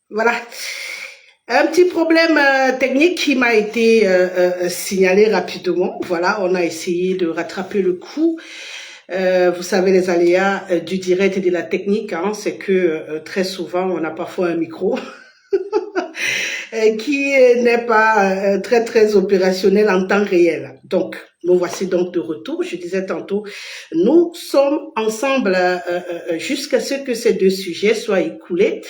Voilà. Un petit problème technique qui m'a été signalé rapidement. Voilà, on a essayé de rattraper le coup. Vous savez, les aléas du direct et de la technique, hein, c'est que très souvent, on a parfois un micro qui n'est pas très opérationnel en temps réel. Donc, nous voici donc de retour. Je disais tantôt, nous sommes ensemble jusqu'à ce que ces deux sujets soient écoulés.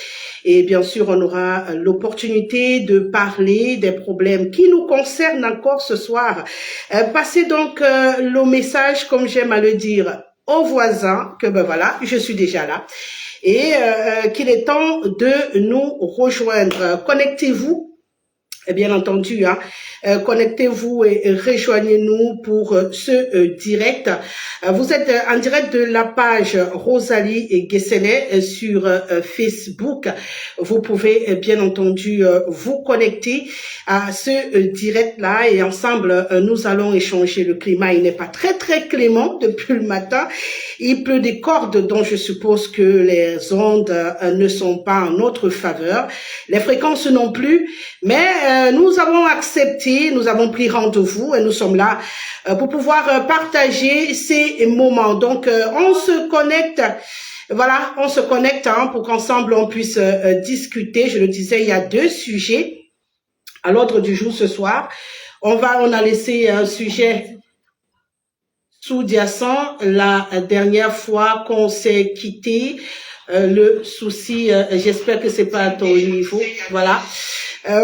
Et bien sûr, on aura l'opportunité de parler des problèmes qui nous concernent encore ce soir. Passez donc le message, comme j'aime à le dire, aux voisins, que ben voilà, je suis déjà là et qu'il est temps de nous rejoindre. Connectez-vous. Et bien entendu, hein, connectez-vous et rejoignez-nous pour ce direct. Vous êtes en direct de la page Rosalie et Guesselet sur Facebook. Vous pouvez bien entendu vous connecter à ce direct-là et ensemble, nous allons échanger. Le climat, il n'est pas très clément depuis le matin. Il pleut des cordes dont je suppose que les ondes ne sont pas en notre faveur. Les fréquences non plus, mais nous avons accepté, nous avons pris rendez-vous et nous sommes là pour pouvoir partager ces moments. Donc, on se connecte. Voilà, on se connecte hein, pour qu'ensemble on puisse discuter. Je le disais, il y a deux sujets à l'ordre du jour ce soir. On a laissé un sujet sous-jacent la dernière fois qu'on s'est quitté. Le souci, j'espère que c'est pas à ton niveau. Voilà.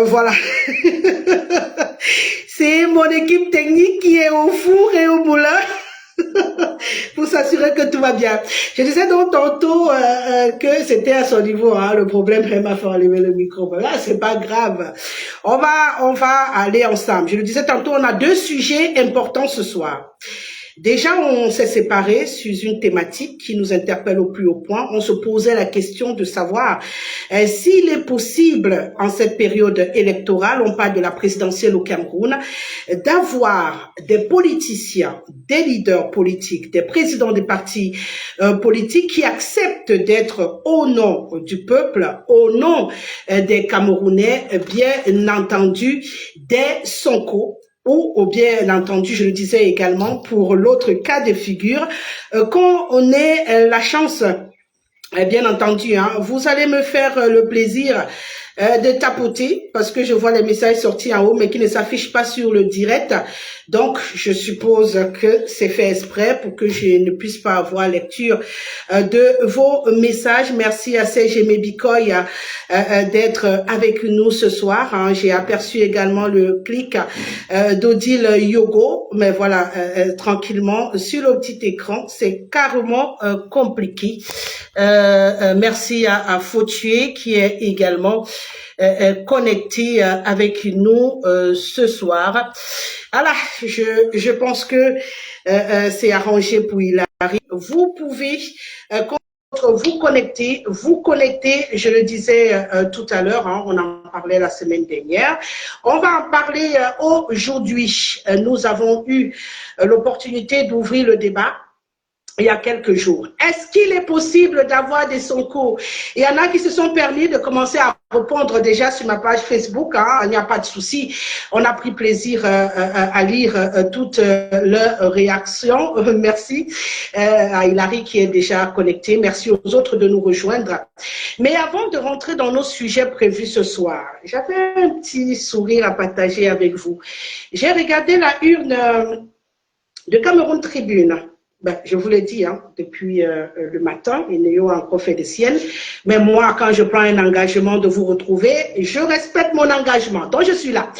Voilà. C'est mon équipe technique qui est au four et au moulin pour s'assurer que tout va bien. Je disais donc tantôt que c'était à son niveau, hein, le problème, elle m'a fait enlever le micro. Mais là, c'est pas grave. On va aller ensemble. Je le disais tantôt, on a deux sujets importants ce soir. Déjà, on s'est séparés sur une thématique qui nous interpelle au plus haut point. On se posait la question de savoir s'il est possible, en cette période électorale, on parle de la présidentielle au Cameroun, d'avoir des politiciens, des leaders politiques, des présidents des partis politiques qui acceptent d'être au nom du peuple, au nom des Camerounais, bien entendu, des Sonko, ou bien entendu, je le disais également, pour l'autre cas de figure, qu'on ait la chance, bien entendu, hein, vous allez me faire le plaisir de tapoter parce que je vois les messages sortis en haut mais qui ne s'affichent pas sur le direct. Donc, je suppose que c'est fait exprès pour que je ne puisse pas avoir lecture de vos messages. Merci à Serge Mebikoy d'être avec nous ce soir. Hein. J'ai aperçu également le clic d'Odile Yogo, mais voilà, tranquillement, sur le petit écran, c'est carrément compliqué. Merci à Fautuer qui est également connecté avec nous ce soir. Voilà, je pense que c'est arrangé pour Hilary. Vous pouvez vous connecter, je le disais tout à l'heure, hein, on en parlait la semaine dernière. On va en parler aujourd'hui. Nous avons eu l'opportunité d'ouvrir le débat il y a quelques jours. Est-ce qu'il est possible d'avoir des Sonko? Il y en a qui se sont permis de commencer à répondre déjà sur ma page Facebook, hein, il n'y a pas de souci. On a pris plaisir à lire toutes leurs réactions. Merci à Hilary qui est déjà connectée. Merci aux autres de nous rejoindre. Mais avant de rentrer dans nos sujets prévus ce soir, j'avais un petit sourire à partager avec vous. J'ai regardé la une de Cameroun Tribune. Ben, je vous l'ai dit, hein, depuis le matin, il n'y a encore fait des siennes. Mais moi, quand je prends un engagement de vous retrouver, je respecte mon engagement. Donc, je suis là.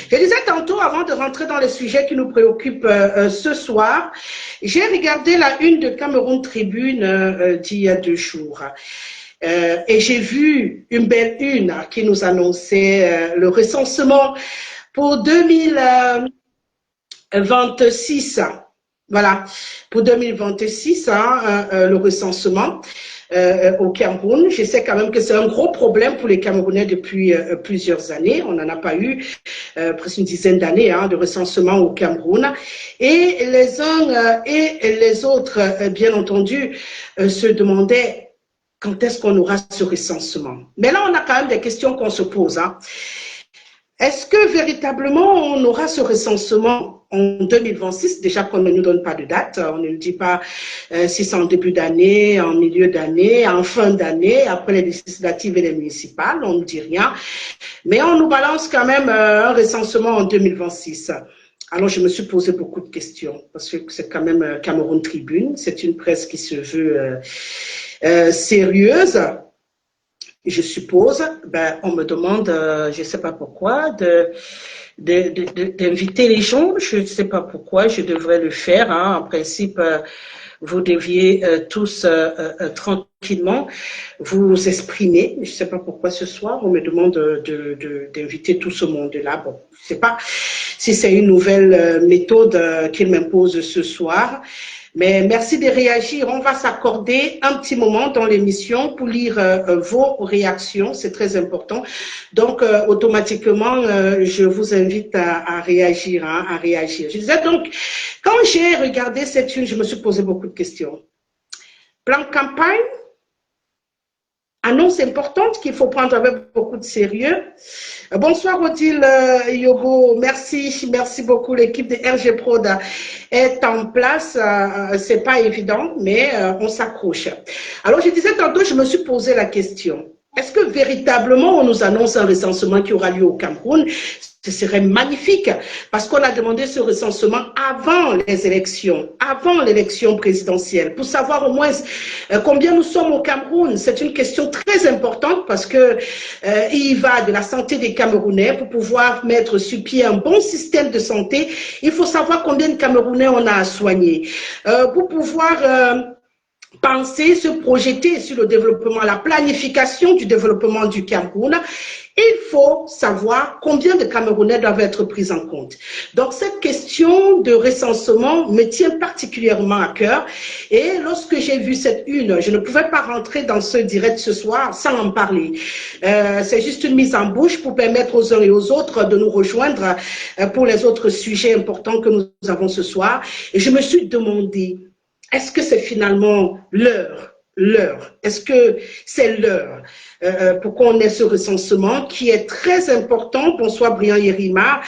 Je disais tantôt, avant de rentrer dans les sujets qui nous préoccupent ce soir, j'ai regardé la une de Cameroun Tribune d'il y a 2 jours. Et j'ai vu une belle une qui nous annonçait le recensement pour 2026. Voilà, pour 2026, hein, le recensement au Cameroun. Je sais quand même que c'est un gros problème pour les Camerounais depuis plusieurs années. On n'en a pas eu presque une dizaine d'années hein, de recensement au Cameroun. Et les uns et les autres, bien entendu, se demandaient quand est-ce qu'on aura ce recensement? Mais là, on a quand même des questions qu'on se pose. Hein. Est-ce que véritablement on aura ce recensement en 2026? Déjà qu'on ne nous donne pas de date, on ne nous dit pas si c'est en début d'année, en milieu d'année, en fin d'année, après les législatives et les municipales, on ne nous dit rien. Mais on nous balance quand même un recensement en 2026. Alors, je me suis posé beaucoup de questions, parce que c'est quand même Cameroun Tribune, c'est une presse qui se veut sérieuse. Je suppose, ben, on me demande, je ne sais pas pourquoi, d'inviter les gens. Je ne sais pas pourquoi, je devrais le faire. Hein. En principe, vous deviez tous tranquillement vous exprimer. Je ne sais pas pourquoi ce soir, on me demande d'inviter tout ce monde-là. Bon, je ne sais pas si c'est une nouvelle méthode qu'il m'impose ce soir. Mais merci de réagir. On va s'accorder un petit moment dans l'émission pour lire vos réactions. C'est très important. Donc, automatiquement, je vous invite à réagir, hein, à réagir. Je disais donc, quand j'ai regardé cette une, je me suis posé beaucoup de questions. Plan campagne, annonce importante qu'il faut prendre avec beaucoup de sérieux. Bonsoir Odile Yobo, merci beaucoup. L'équipe de RG Prod est en place. C'est pas évident, mais on s'accroche. Alors je disais tantôt, je me suis posé la question. Est-ce que véritablement on nous annonce un recensement qui aura lieu au Cameroun? Ce serait magnifique parce qu'on a demandé ce recensement avant les élections, avant l'élection présidentielle, pour savoir au moins combien nous sommes au Cameroun. C'est une question très importante parce que il y va de la santé des Camerounais. Pour pouvoir mettre sur pied un bon système de santé, il faut savoir combien de Camerounais on a à soigner. Pour pouvoir penser, se projeter sur le développement, la planification du développement du Cameroun, il faut savoir combien de Camerounais doivent être pris en compte. Donc, cette question de recensement me tient particulièrement à cœur. Et lorsque j'ai vu cette une, je ne pouvais pas rentrer dans ce direct ce soir sans en parler. C'est juste une mise en bouche pour permettre aux uns et aux autres de nous rejoindre pour les autres sujets importants que nous avons ce soir. Et je me suis demandé, est-ce que c'est finalement l'heure? Est-ce que c'est l'heure pour qu'on ait ce recensement qui est très important? Bonsoir Brian Yerima,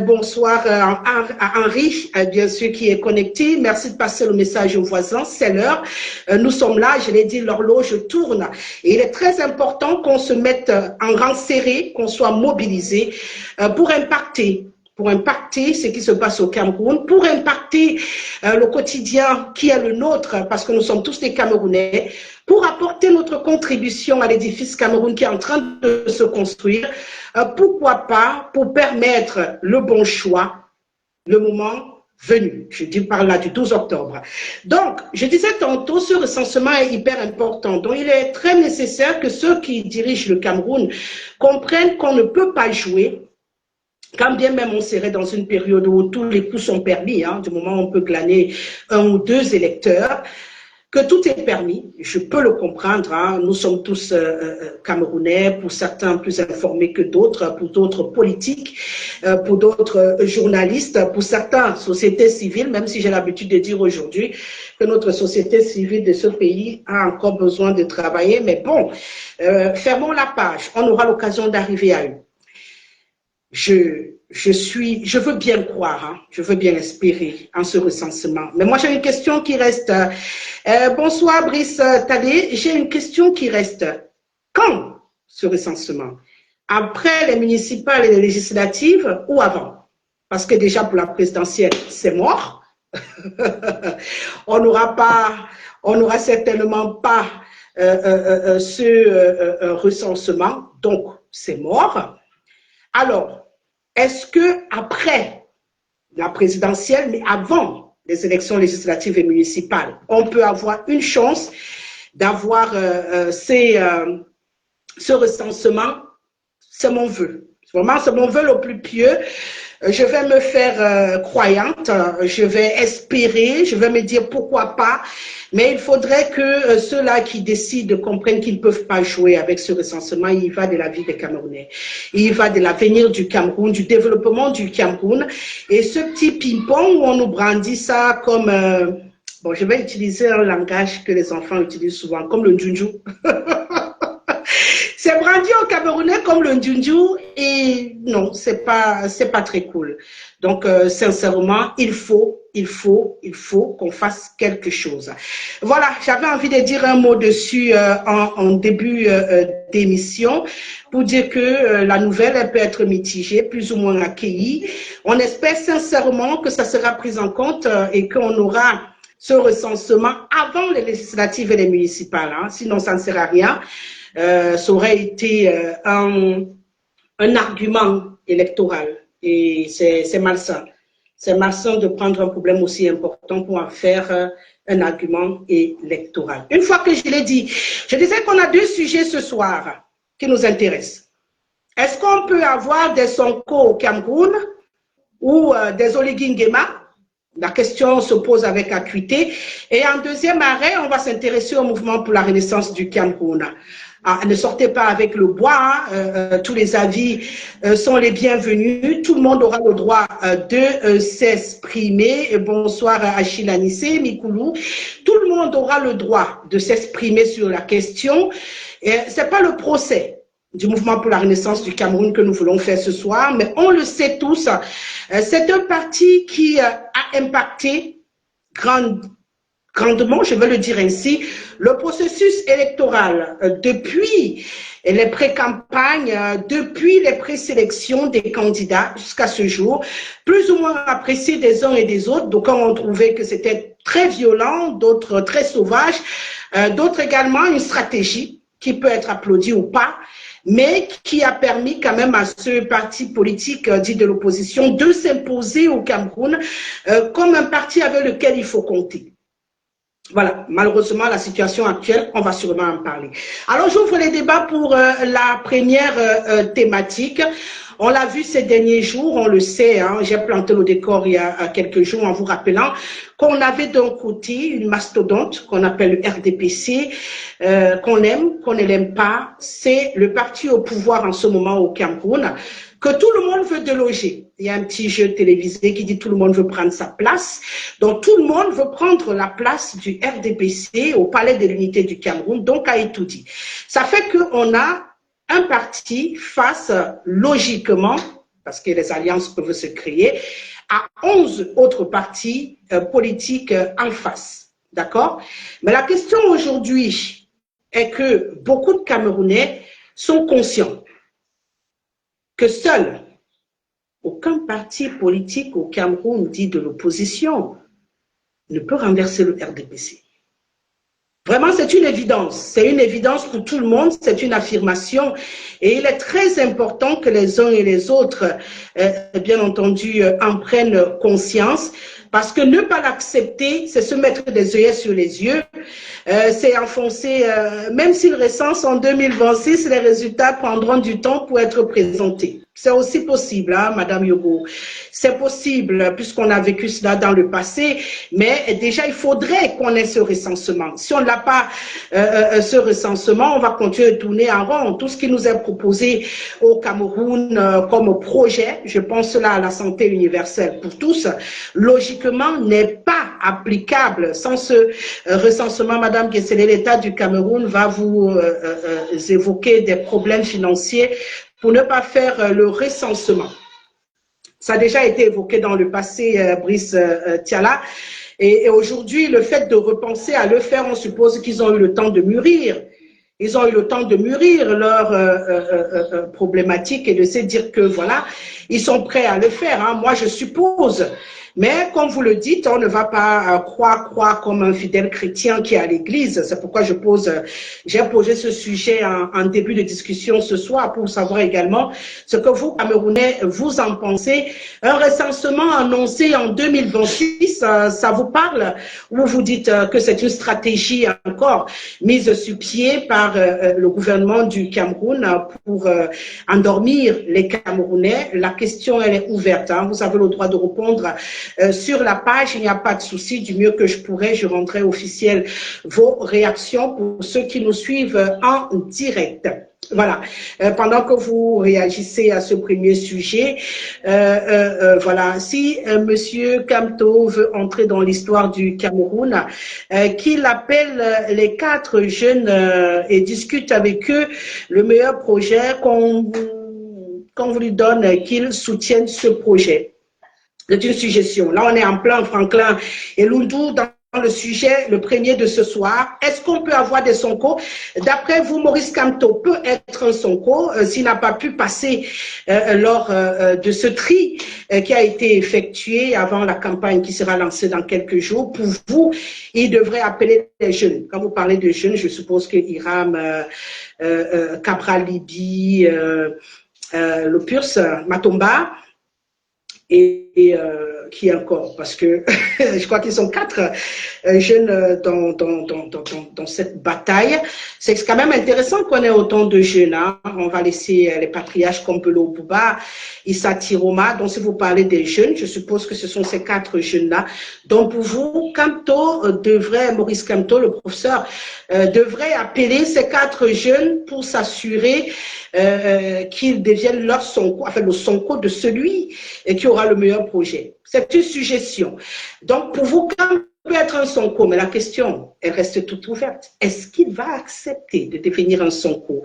bonsoir à Henri, bien sûr, qui est connecté. Merci de passer le message aux voisins, c'est l'heure. Nous sommes là, je l'ai dit, l'horloge tourne. Et il est très important qu'on se mette en rang serré, qu'on soit mobilisé pour impacter ce qui se passe au Cameroun, pour impacter le quotidien qui est le nôtre, parce que nous sommes tous des Camerounais, pour apporter notre contribution à l'édifice Cameroun qui est en train de se construire, pourquoi pas, pour permettre le bon choix, le moment venu. Je dis par là du 12 octobre. Donc, je disais tantôt, ce recensement est hyper important. Donc, il est très nécessaire que ceux qui dirigent le Cameroun comprennent qu'on ne peut pas jouer. Quand bien même on serait dans une période où tous les coups sont permis, hein, du moment où on peut glaner un ou deux électeurs, que tout est permis, je peux le comprendre, hein, nous sommes tous Camerounais, pour certains plus informés que d'autres, pour d'autres politiques, pour d'autres journalistes, pour certains sociétés civiles, même si j'ai l'habitude de dire aujourd'hui que notre société civile de ce pays a encore besoin de travailler, mais bon, fermons la page, on aura l'occasion d'arriver à eux. Je veux bien croire, hein, je veux bien espérer en ce recensement. Mais moi, j'ai une question qui reste. Bonsoir, Brice Tadé. J'ai une question qui reste. Quand ce recensement? Après les municipales et les législatives ou avant? Parce que déjà, pour la présidentielle, c'est mort. On n'aura certainement pas ce recensement. Donc, c'est mort. Alors, est-ce que après la présidentielle, mais avant les élections législatives et municipales, on peut avoir une chance d'avoir ce recensement? C'est mon vœu. Vraiment, c'est mon vœu le plus pieux. Je vais me faire croyante, je vais espérer, je vais me dire pourquoi pas, mais il faudrait que ceux-là qui décident comprennent qu'ils ne peuvent pas jouer avec ce recensement. Il y va de la vie des Camerounais, il y va de l'avenir du Cameroun, du développement du Cameroun. Et ce petit ping-pong où on nous brandit ça comme Bon, je vais utiliser un langage que les enfants utilisent souvent, comme le Njunju. C'est brandi au Camerounais comme le Njunju et non, c'est pas très cool. Donc, sincèrement, il faut qu'on fasse quelque chose. Voilà, j'avais envie de dire un mot dessus en début d'émission pour dire que la nouvelle, elle peut être mitigée, plus ou moins accueillie. On espère sincèrement que ça sera pris en compte et qu'on aura ce recensement avant les législatives et les municipales. Hein. Sinon, ça ne sert à rien. Ça aurait été un argument électoral et c'est malsain. C'est malsain de prendre un problème aussi important pour en faire un argument électoral. Une fois que je l'ai dit, je disais qu'on a deux sujets ce soir qui nous intéressent. Est-ce qu'on peut avoir des Sonko au Cameroun ou des Oligui Nguema? La question se pose avec acuité. Et en deuxième arrêt, on va s'intéresser au mouvement pour la renaissance du Cameroun. Ah, ne sortez pas avec le bois, hein. Tous les avis sont les bienvenus. Tout le monde aura le droit de s'exprimer. Bonsoir Achille Anissé, Mikoulou. Tout le monde aura le droit de s'exprimer sur la question. C'est pas le procès du mouvement pour la renaissance du Cameroun que nous voulons faire ce soir, mais on le sait tous, c'est un parti qui a impacté grandement, je veux le dire ainsi, le processus électoral depuis les pré-campagnes, depuis les présélections des candidats jusqu'à ce jour, plus ou moins apprécié des uns et des autres. Donc, on trouvait que c'était très violent, d'autres très sauvage, d'autres également une stratégie qui peut être applaudie ou pas, mais qui a permis quand même à ce parti politique dit de l'opposition de s'imposer au Cameroun comme un parti avec lequel il faut compter. Voilà, malheureusement, la situation actuelle, on va sûrement en parler. Alors, j'ouvre les débats pour la première thématique. On l'a vu ces derniers jours, on le sait, hein, j'ai planté le décor il y a quelques jours en vous rappelant qu'on avait d'un côté une mastodonte qu'on appelle le RDPC, qu'on aime, qu'on ne l'aime pas, c'est le parti au pouvoir en ce moment au Cameroun, que tout le monde veut déloger. Il y a un petit jeu télévisé qui dit tout le monde veut prendre sa place. Donc tout le monde veut prendre la place du RDPC au Palais de l'Unité du Cameroun, donc à Etoudi. Ça fait qu'on a un parti face logiquement, parce que les alliances peuvent se créer, à 11 autres partis politiques en face. D'accord? Mais la question aujourd'hui est que beaucoup de Camerounais sont conscients que seul aucun parti politique au Cameroun dit de l'opposition ne peut renverser le RDPC. Vraiment, c'est une évidence pour tout le monde, c'est une affirmation et il est très important que les uns et les autres, bien entendu, en prennent conscience parce que ne pas l'accepter, c'est se mettre des œillets sur les yeux, c'est enfoncer, même s'il recense en 2026, les résultats prendront du temps pour être présentés. C'est aussi possible, hein, Madame Yogo. C'est possible, puisqu'on a vécu cela dans le passé, mais déjà, il faudrait qu'on ait ce recensement. Si on n'a pas ce recensement, on va continuer de tourner en rond. Tout ce qui nous est proposé au Cameroun comme projet, je pense là à la santé universelle pour tous, logiquement, n'est pas applicable. Sans ce recensement, Madame Guessele, l'État du Cameroun va vous évoquer des problèmes financiers pour ne pas faire le recensement. Ça a déjà été évoqué dans le passé, Brice Tiala. Et aujourd'hui, le fait de repenser à le faire, on suppose qu'ils ont eu le temps de mûrir. Ils ont eu le temps de mûrir leur problématique et de se dire que voilà, ils sont prêts à le faire. Hein. Moi, je suppose. Mais comme vous le dites, on ne va pas croire comme un fidèle chrétien qui est à l'église. C'est pourquoi j'ai posé ce sujet en début de discussion ce soir pour savoir également ce que vous, Camerounais, vous en pensez. Un recensement annoncé en 2026, ça vous parle? Ou vous dites que c'est une stratégie encore mise sur pied par le gouvernement du Cameroun pour endormir les Camerounais? La question, elle est ouverte. Hein. Vous avez le droit de répondre sur la page, il n'y a pas de souci, du mieux que je pourrais, je rendrai officiel vos réactions pour ceux qui nous suivent en direct. Voilà. Pendant que vous réagissez à ce premier sujet, voilà, si Monsieur Kamto veut entrer dans l'histoire du Cameroun, qu'il appelle les 4 jeunes et discute avec eux le meilleur projet qu'on vous lui donne, qu'ils soutiennent ce projet. C'est une suggestion. Là, on est en plein Franklin et Lundu dans le sujet, le premier de ce soir. Est-ce qu'on peut avoir des Sonko? D'après vous, Maurice Kamto peut être un Sonko s'il n'a pas pu passer lors de ce tri qui a été effectué avant la campagne qui sera lancée dans quelques jours. Pour vous, il devrait appeler les jeunes. Quand vous parlez de jeunes, je suppose que Hiram, Cabral Libi, Lopurs, Matomba, et qui encore, parce que je crois qu'ils sont 4 jeunes dans cette bataille. C'est quand même intéressant qu'on ait autant de jeunes. Hein. On va laisser les patriarches comme Bello Bouba, Issa Tiroma. Donc si vous parlez des jeunes, je suppose que ce sont ces 4 jeunes-là. Donc pour vous, Maurice Kamto, le professeur, devrait appeler ces 4 jeunes pour s'assurer qu'ils deviennent leur Sonko, enfin le Sonko de celui qui aura le meilleur projet. C'est une suggestion. Donc, pour vous, quand peut être un Sonko, mais la question, elle reste toute ouverte. Est-ce qu'il va accepter de devenir un Sonko?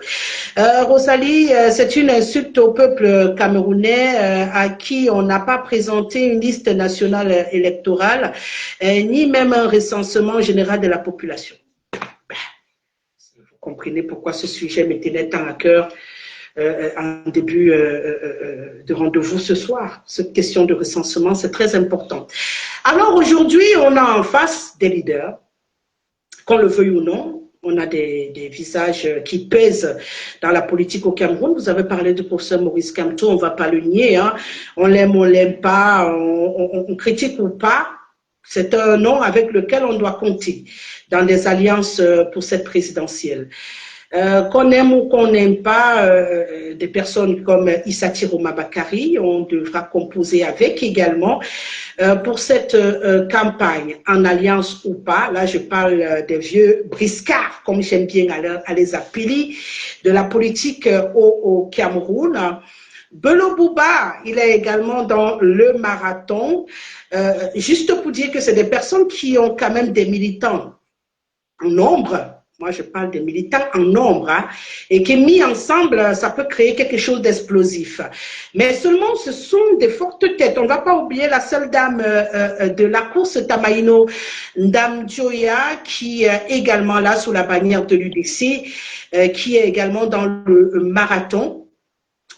Rosalie, c'est une insulte au peuple camerounais à qui on n'a pas présenté une liste nationale électorale, ni même un recensement général de la population. Vous comprenez pourquoi ce sujet me tenait tant à cœur en début de rendez-vous ce soir. Cette question de recensement, c'est très important. Alors aujourd'hui, on a en face des leaders, qu'on le veuille ou non. On a des visages qui pèsent dans la politique au Cameroun. Vous avez parlé du professeur Maurice Kamto, on ne va pas le nier. Hein. On l'aime pas, on critique ou pas. C'est un nom avec lequel on doit compter dans des alliances pour cette présidentielle. Qu'on aime ou qu'on n'aime pas des personnes comme Issa Tiroma Bakari, on devra composer avec également pour cette campagne, en alliance ou pas. Là, je parle des vieux briscards, comme j'aime bien à les appeler, de la politique au Cameroun. Bello Bouba, il est également dans le marathon, juste pour dire que c'est des personnes qui ont quand même des militants en nombre. Moi, je parle des militants en nombre, hein, et qui mis ensemble, ça peut créer quelque chose d'explosif. Mais seulement, ce sont des fortes têtes. On ne va pas oublier la seule dame de la course, Tamaino Ndam Djoya, qui est également là sous la bannière de l'UDC, qui est également dans le marathon.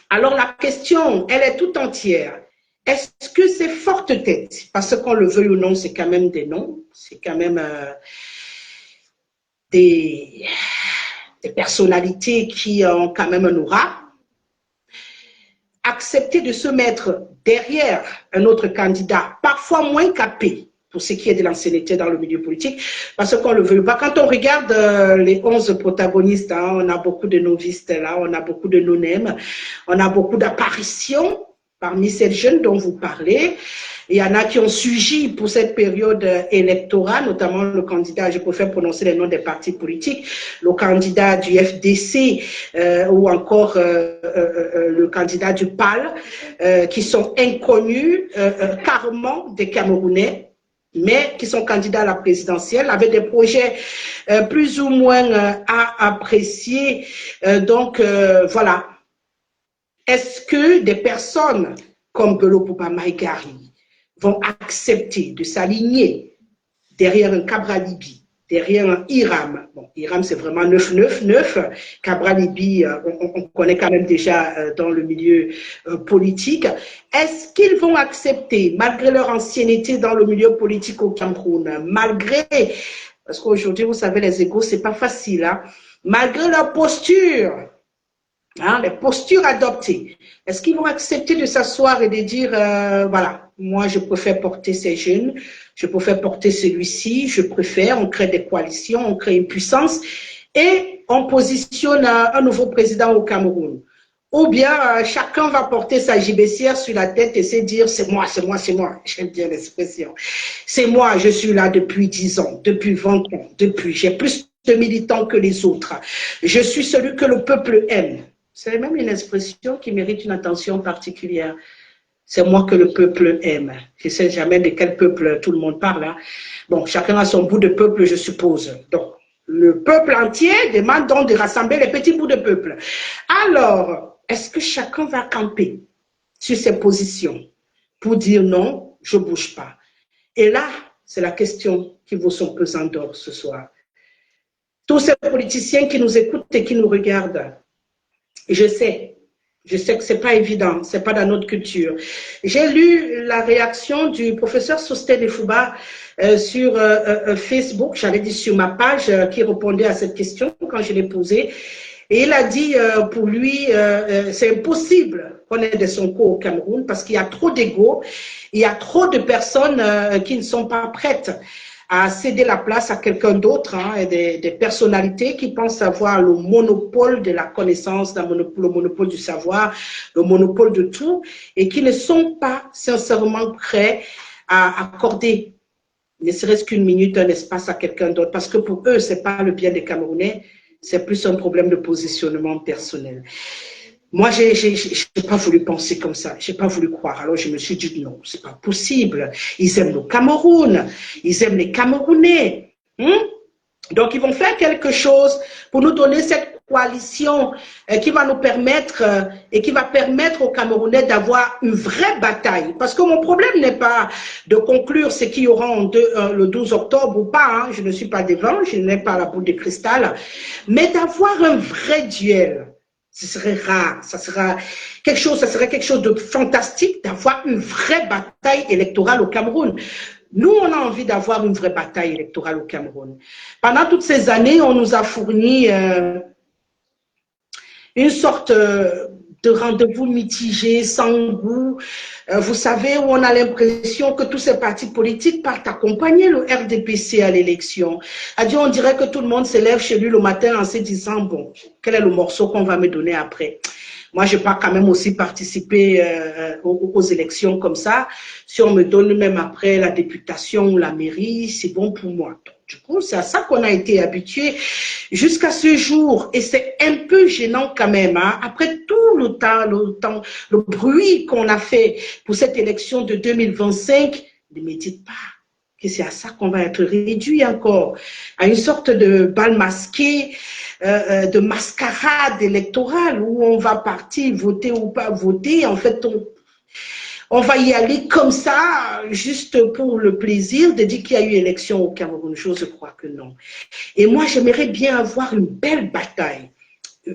Alors, la question, elle est tout entière. Est-ce que ces fortes têtes, parce qu'on le veuille ou non, c'est quand même des noms, c'est quand même... Des personnalités qui ont quand même un aura, accepter de se mettre derrière un autre candidat, parfois moins capé, pour ce qui est de l'ancienneté dans le milieu politique, parce qu'on le veut pas. Quand on regarde les 11 protagonistes, hein, on a beaucoup de novices là, on a beaucoup de non-nèmes, on a beaucoup d'apparitions parmi ces jeunes dont vous parlez. Il y en a qui ont suivi pour cette période électorale, notamment le candidat, je préfère prononcer les noms des partis politiques, le candidat du FDC ou encore le candidat du PAL, qui sont inconnus carrément des Camerounais, mais qui sont candidats à la présidentielle, avec des projets plus ou moins à apprécier. Donc, voilà. Est-ce que des personnes comme Bello Bouba Maïgari vont accepter de s'aligner derrière un Cabral Libi, derrière un Hiram? Bon, Hiram, c'est vraiment 9-9-9. Cabral Libi, on connaît quand même déjà dans le milieu politique. Est-ce qu'ils vont accepter, malgré leur ancienneté dans le milieu politique au Cameroun, malgré, parce qu'aujourd'hui, vous savez, les égos, c'est pas facile, hein, malgré leur posture, hein, les postures adoptées, est-ce qu'ils vont accepter de s'asseoir et de dire, voilà, moi je préfère porter ces jeunes, je préfère porter celui-ci, je préfère, on crée des coalitions, on crée une puissance et on positionne un nouveau président au Cameroun. Ou bien chacun va porter sa gibecière sur la tête et se dire, c'est moi, c'est moi, c'est moi. J'aime bien l'expression. C'est moi, je suis là depuis 10 ans, depuis 20 ans, depuis, j'ai plus militant que les autres. Je suis celui que le peuple aime. C'est même une expression qui mérite une attention particulière. C'est moi que le peuple aime. Je ne sais jamais de quel peuple tout le monde parle. Hein. Bon, chacun a son bout de peuple, je suppose. Donc, le peuple entier demande donc de rassembler les petits bouts de peuple. Alors, est-ce que chacun va camper sur ses positions pour dire non, je ne bouge pas? Et là, c'est la question qui vaut son pesant d'or ce soir. Tous ces politiciens qui nous écoutent et qui nous regardent, je sais que ce n'est pas évident, ce n'est pas dans notre culture. J'ai lu la réaction du professeur Sosté Defouba sur Facebook, j'avais dit sur ma page, qui répondait à cette question quand je l'ai posée. Et il a dit, pour lui, c'est impossible qu'on ait des Sonko au Cameroun parce qu'il y a trop d'ego, il y a trop de personnes qui ne sont pas prêtes à céder la place à quelqu'un d'autre, hein, des personnalités qui pensent avoir le monopole de la connaissance, le monopole du savoir, le monopole de tout, et qui ne sont pas sincèrement prêts à accorder, ne serait-ce qu'une minute, un espace à quelqu'un d'autre, parce que pour eux, ce n'est pas le bien des Camerounais, c'est plus un problème de positionnement personnel. Moi, je n'ai pas voulu penser comme ça, je n'ai pas voulu croire. Alors, je me suis dit, non, ce n'est pas possible. Ils aiment le Cameroun, ils aiment les Camerounais. Donc, ils vont faire quelque chose pour nous donner cette coalition qui va nous permettre et qui va permettre aux Camerounais d'avoir une vraie bataille. Parce que mon problème n'est pas de conclure ce qu'il y aura le 12 octobre ou pas. Hein. Je ne suis pas devant, je n'ai pas la boule de cristal. Mais d'avoir un vrai duel. Ce serait rare, ça serait quelque chose de fantastique d'avoir une vraie bataille électorale au Cameroun. Nous, on a envie d'avoir une vraie bataille électorale au Cameroun. Pendant toutes ces années, on nous a fourni une sorte de rendez-vous mitigé, sans goût. Vous savez, où on a l'impression que tous ces partis politiques partent accompagner le RDPC à l'élection. On dirait que tout le monde se lève chez lui le matin en se disant, bon, quel est le morceau qu'on va me donner après? Moi, je ne vais pas quand même aussi participer aux élections comme ça. Si on me donne même après la députation ou la mairie, c'est bon pour moi. Donc, du coup, c'est à ça qu'on a été habitué jusqu'à ce jour. Et c'est un peu gênant quand même. Hein. Après tout le bruit qu'on a fait pour cette élection de 2025, ne me dites pas que c'est à ça qu'on va être réduit encore, à une sorte de bal masqué, de mascarade électorale où on va partir voter ou pas voter. En fait, on va y aller comme ça, juste pour le plaisir de dire qu'il y a eu élection au Cameroun. Je crois que non. Et moi, j'aimerais bien avoir une belle bataille,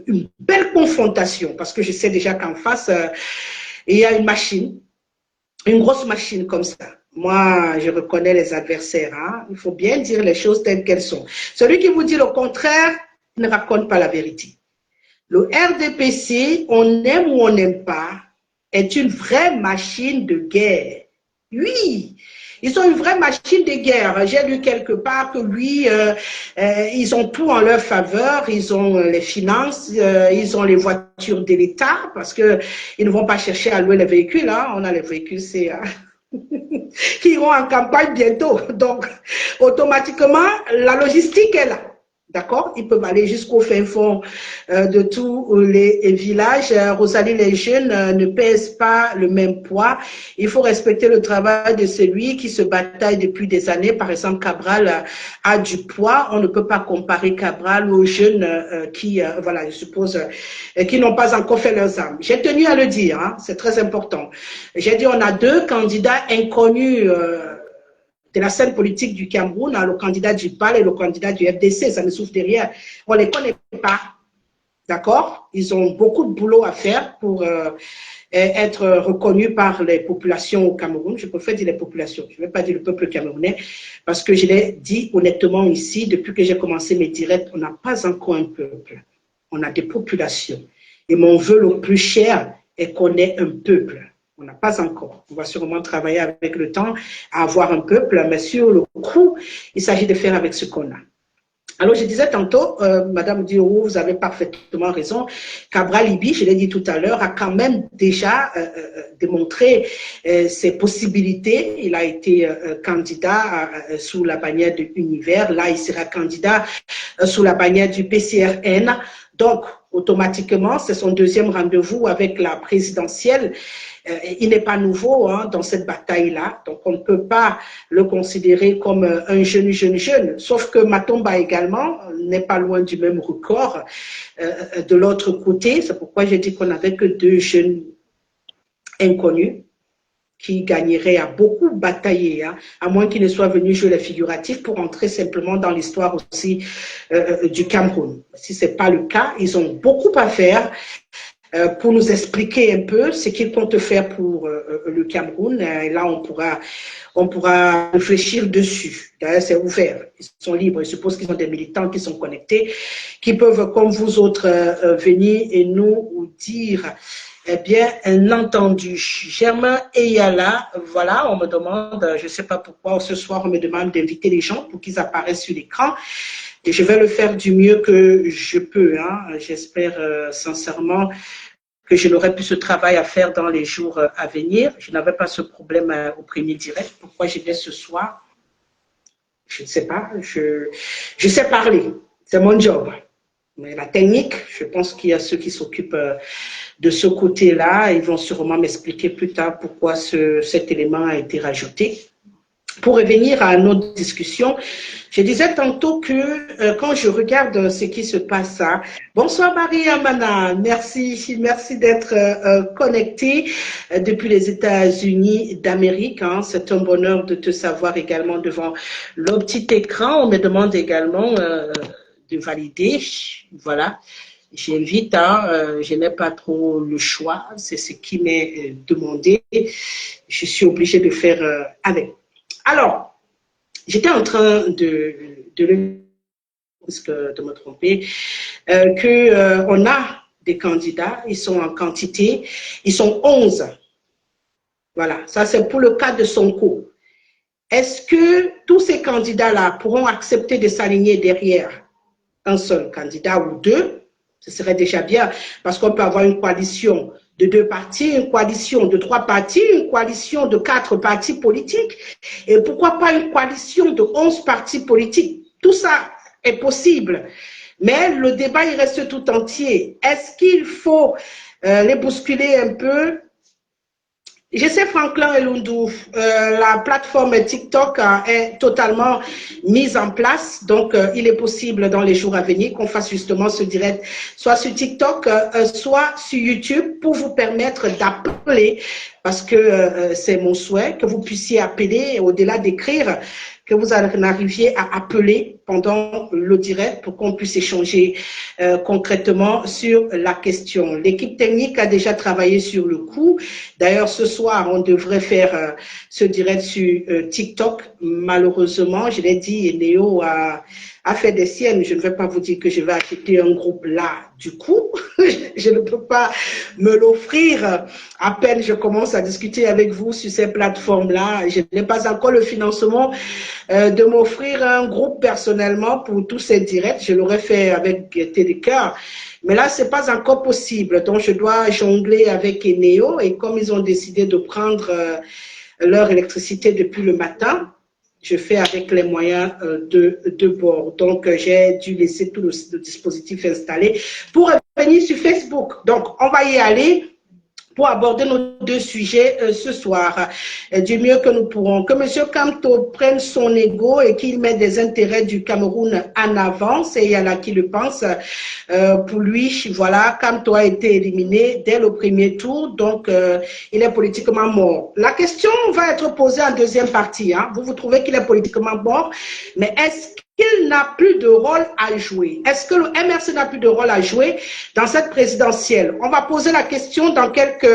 une belle confrontation, parce que je sais déjà qu'en face, il y a une machine, une grosse machine comme ça. Moi, je reconnais les adversaires. Hein. Il faut bien dire les choses telles qu'elles sont. Celui qui vous dit le contraire ne raconte pas la vérité. Le RDPC, on aime ou on n'aime pas, est une vraie machine de guerre. Oui, ils ont une vraie machine de guerre. J'ai lu quelque part que oui, ils ont tout en leur faveur. Ils ont les finances, ils ont les voitures de l'État parce qu'ils ne vont pas chercher à louer les véhicules. Hein. On a les véhicules, c'est... qui iront en campagne bientôt. Donc, automatiquement, la logistique est là. D'accord? Ils peuvent aller jusqu'au fin fond de tous les villages. Rosalie, les jeunes ne pèsent pas le même poids. Il faut respecter le travail de celui qui se bataille depuis des années. Par exemple, Cabral a du poids. On ne peut pas comparer Cabral aux jeunes qui, voilà, je suppose, qui n'ont pas encore fait leurs armes. J'ai tenu à le dire, hein, c'est très important. J'ai dit, on a deux candidats inconnus de la scène politique du Cameroun, le candidat du PAL et le candidat du FDC, ça ne souffre de rien. On ne les connaît pas, d'accord? Ils ont beaucoup de boulot à faire pour être reconnus par les populations au Cameroun. Je préfère dire les populations, je ne vais pas dire le peuple camerounais, parce que je l'ai dit honnêtement ici, depuis que j'ai commencé mes directs, on n'a pas encore un peuple, on a des populations. Et mon vœu le plus cher est qu'on ait un peuple. On n'a pas encore. On va sûrement travailler avec le temps à avoir un peuple, mais sur le coup, il s'agit de faire avec ce qu'on a. Alors, je disais tantôt, Madame Diorou, vous avez parfaitement raison. Cabral Libi, je l'ai dit tout à l'heure, a quand même déjà démontré ses possibilités. Il a été candidat sous la bannière de Univers. Là, il sera candidat sous la bannière du PCRN. Donc, automatiquement, c'est son deuxième rendez-vous avec la présidentielle. Il n'est pas nouveau hein, dans cette bataille-là, donc on ne peut pas le considérer comme un jeune, sauf que Matomba également n'est pas loin du même record de l'autre côté. C'est pourquoi j'ai dit qu'on n'avait que deux jeunes inconnus qui gagneraient à beaucoup batailler, hein, à moins qu'ils ne soient venus jouer les figuratifs pour entrer simplement dans l'histoire aussi du Cameroun. Si ce n'est pas le cas, ils ont beaucoup à faire pour nous expliquer un peu ce qu'ils comptent faire pour le Cameroun. Et là, on pourra réfléchir dessus. D'ailleurs, c'est ouvert. Ils sont libres. Je suppose qu'ils ont des militants qui sont connectés, qui peuvent, comme vous autres, venir et nous dire, eh bien, un entendu. Germain Eyala, voilà, on me demande, je ne sais pas pourquoi, ce soir, on me demande d'inviter les gens pour qu'ils apparaissent sur l'écran. Et je vais le faire du mieux que je peux. Hein. J'espère sincèrement que je n'aurai plus ce travail à faire dans les jours à venir. Je n'avais pas ce problème au premier direct. Pourquoi je viens ce soir? Je ne sais pas. Je sais parler. C'est mon job. Mais la technique, je pense qu'il y a ceux qui s'occupent de ce côté-là. Ils vont sûrement m'expliquer plus tard pourquoi cet élément a été rajouté. Pour revenir à notre discussion, je disais tantôt que quand je regarde ce qui se passe, hein, bonsoir Marie-Amana, merci d'être connectée depuis les États-Unis d'Amérique. Hein, c'est un bonheur de te savoir également devant le petit écran. On me demande également de valider, voilà. J'invite, hein, je n'ai pas trop le choix, c'est ce qui m'est demandé. Je suis obligée de faire avec. Alors, j'étais en train de me tromper, on a des candidats, ils sont en quantité, ils sont 11. Voilà, ça c'est pour le cas de Sonko. Est-ce que tous ces candidats-là pourront accepter de s'aligner derrière un seul candidat ou deux? Ce serait déjà bien, parce qu'on peut avoir une coalition de 2 partis, une coalition de 3 partis, une coalition de 4 partis politiques, et pourquoi pas une coalition de 11 partis politiques? Tout ça est possible, mais le débat, il reste tout entier. Est-ce qu'il faut les bousculer un peu? Je sais, Franklin Elundou, la plateforme TikTok est totalement mise en place. Donc, il est possible dans les jours à venir qu'on fasse justement ce direct, soit sur TikTok, soit sur YouTube, pour vous permettre d'appeler, parce que c'est mon souhait, que vous puissiez appeler, au-delà d'écrire, que vous en arriviez à appeler pendant le direct pour qu'on puisse échanger concrètement sur la question. L'équipe technique a déjà travaillé sur le coup. D'ailleurs, ce soir, on devrait faire ce direct sur TikTok. Malheureusement, je l'ai dit, Néo a fait des siennes. Je ne vais pas vous dire que je vais acheter un groupe là du coup. Je ne peux pas me l'offrir. À peine je commence à discuter avec vous sur ces plateformes-là. Je n'ai pas encore le financement de m'offrir un groupe personnellement pour tous ces directs. Je l'aurais fait avec Télécœur. Mais là, ce n'est pas encore possible. Donc, je dois jongler avec Eneo. Et comme ils ont décidé de prendre leur électricité depuis le matin, je fais avec les moyens de bord. Donc, j'ai dû laisser tout le dispositif installé pour revenir sur Facebook. Donc, on va y aller pour aborder nos 2 sujets ce soir, du mieux que nous pourrons. Que M. Kamto prenne son ego et qu'il mette des intérêts du Cameroun en avance, et il y en a qui le pensent. Pour lui, voilà, Kamto a été éliminé dès le premier tour, donc il est politiquement mort. La question va être posée en deuxième partie. Hein. Vous trouvez qu'il est politiquement mort, mais est-ce qu'il n'a plus de rôle à jouer? Est-ce que le MRC n'a plus de rôle à jouer dans cette présidentielle? On va poser la question dans quelques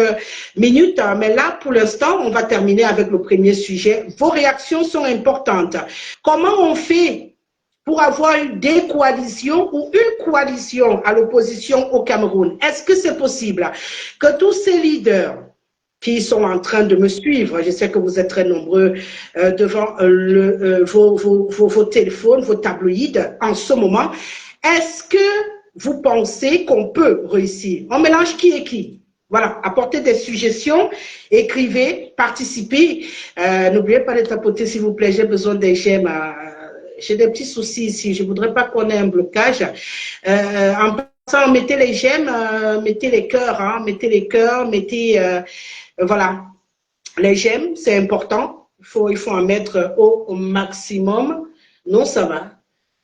minutes, mais là, pour l'instant, on va terminer avec le premier sujet. Vos réactions sont importantes. Comment on fait pour avoir des coalitions ou une coalition à l'opposition au Cameroun? Est-ce que c'est possible que tous ces leaders qui sont en train de me suivre. Je sais que vous êtes très nombreux devant vos téléphones, vos tabloïds en ce moment. Est-ce que vous pensez qu'on peut réussir? On mélange qui et qui? Voilà, apportez des suggestions, écrivez, participez. N'oubliez pas de tapoter, s'il vous plaît, j'ai besoin des j'aime. J'ai des petits soucis ici, je ne voudrais pas qu'on ait un blocage. En passant, mettez les j'aime, mettez les cœurs, hein, mettez voilà, les j'aime, c'est important. Il faut en mettre au maximum. Non, ça va.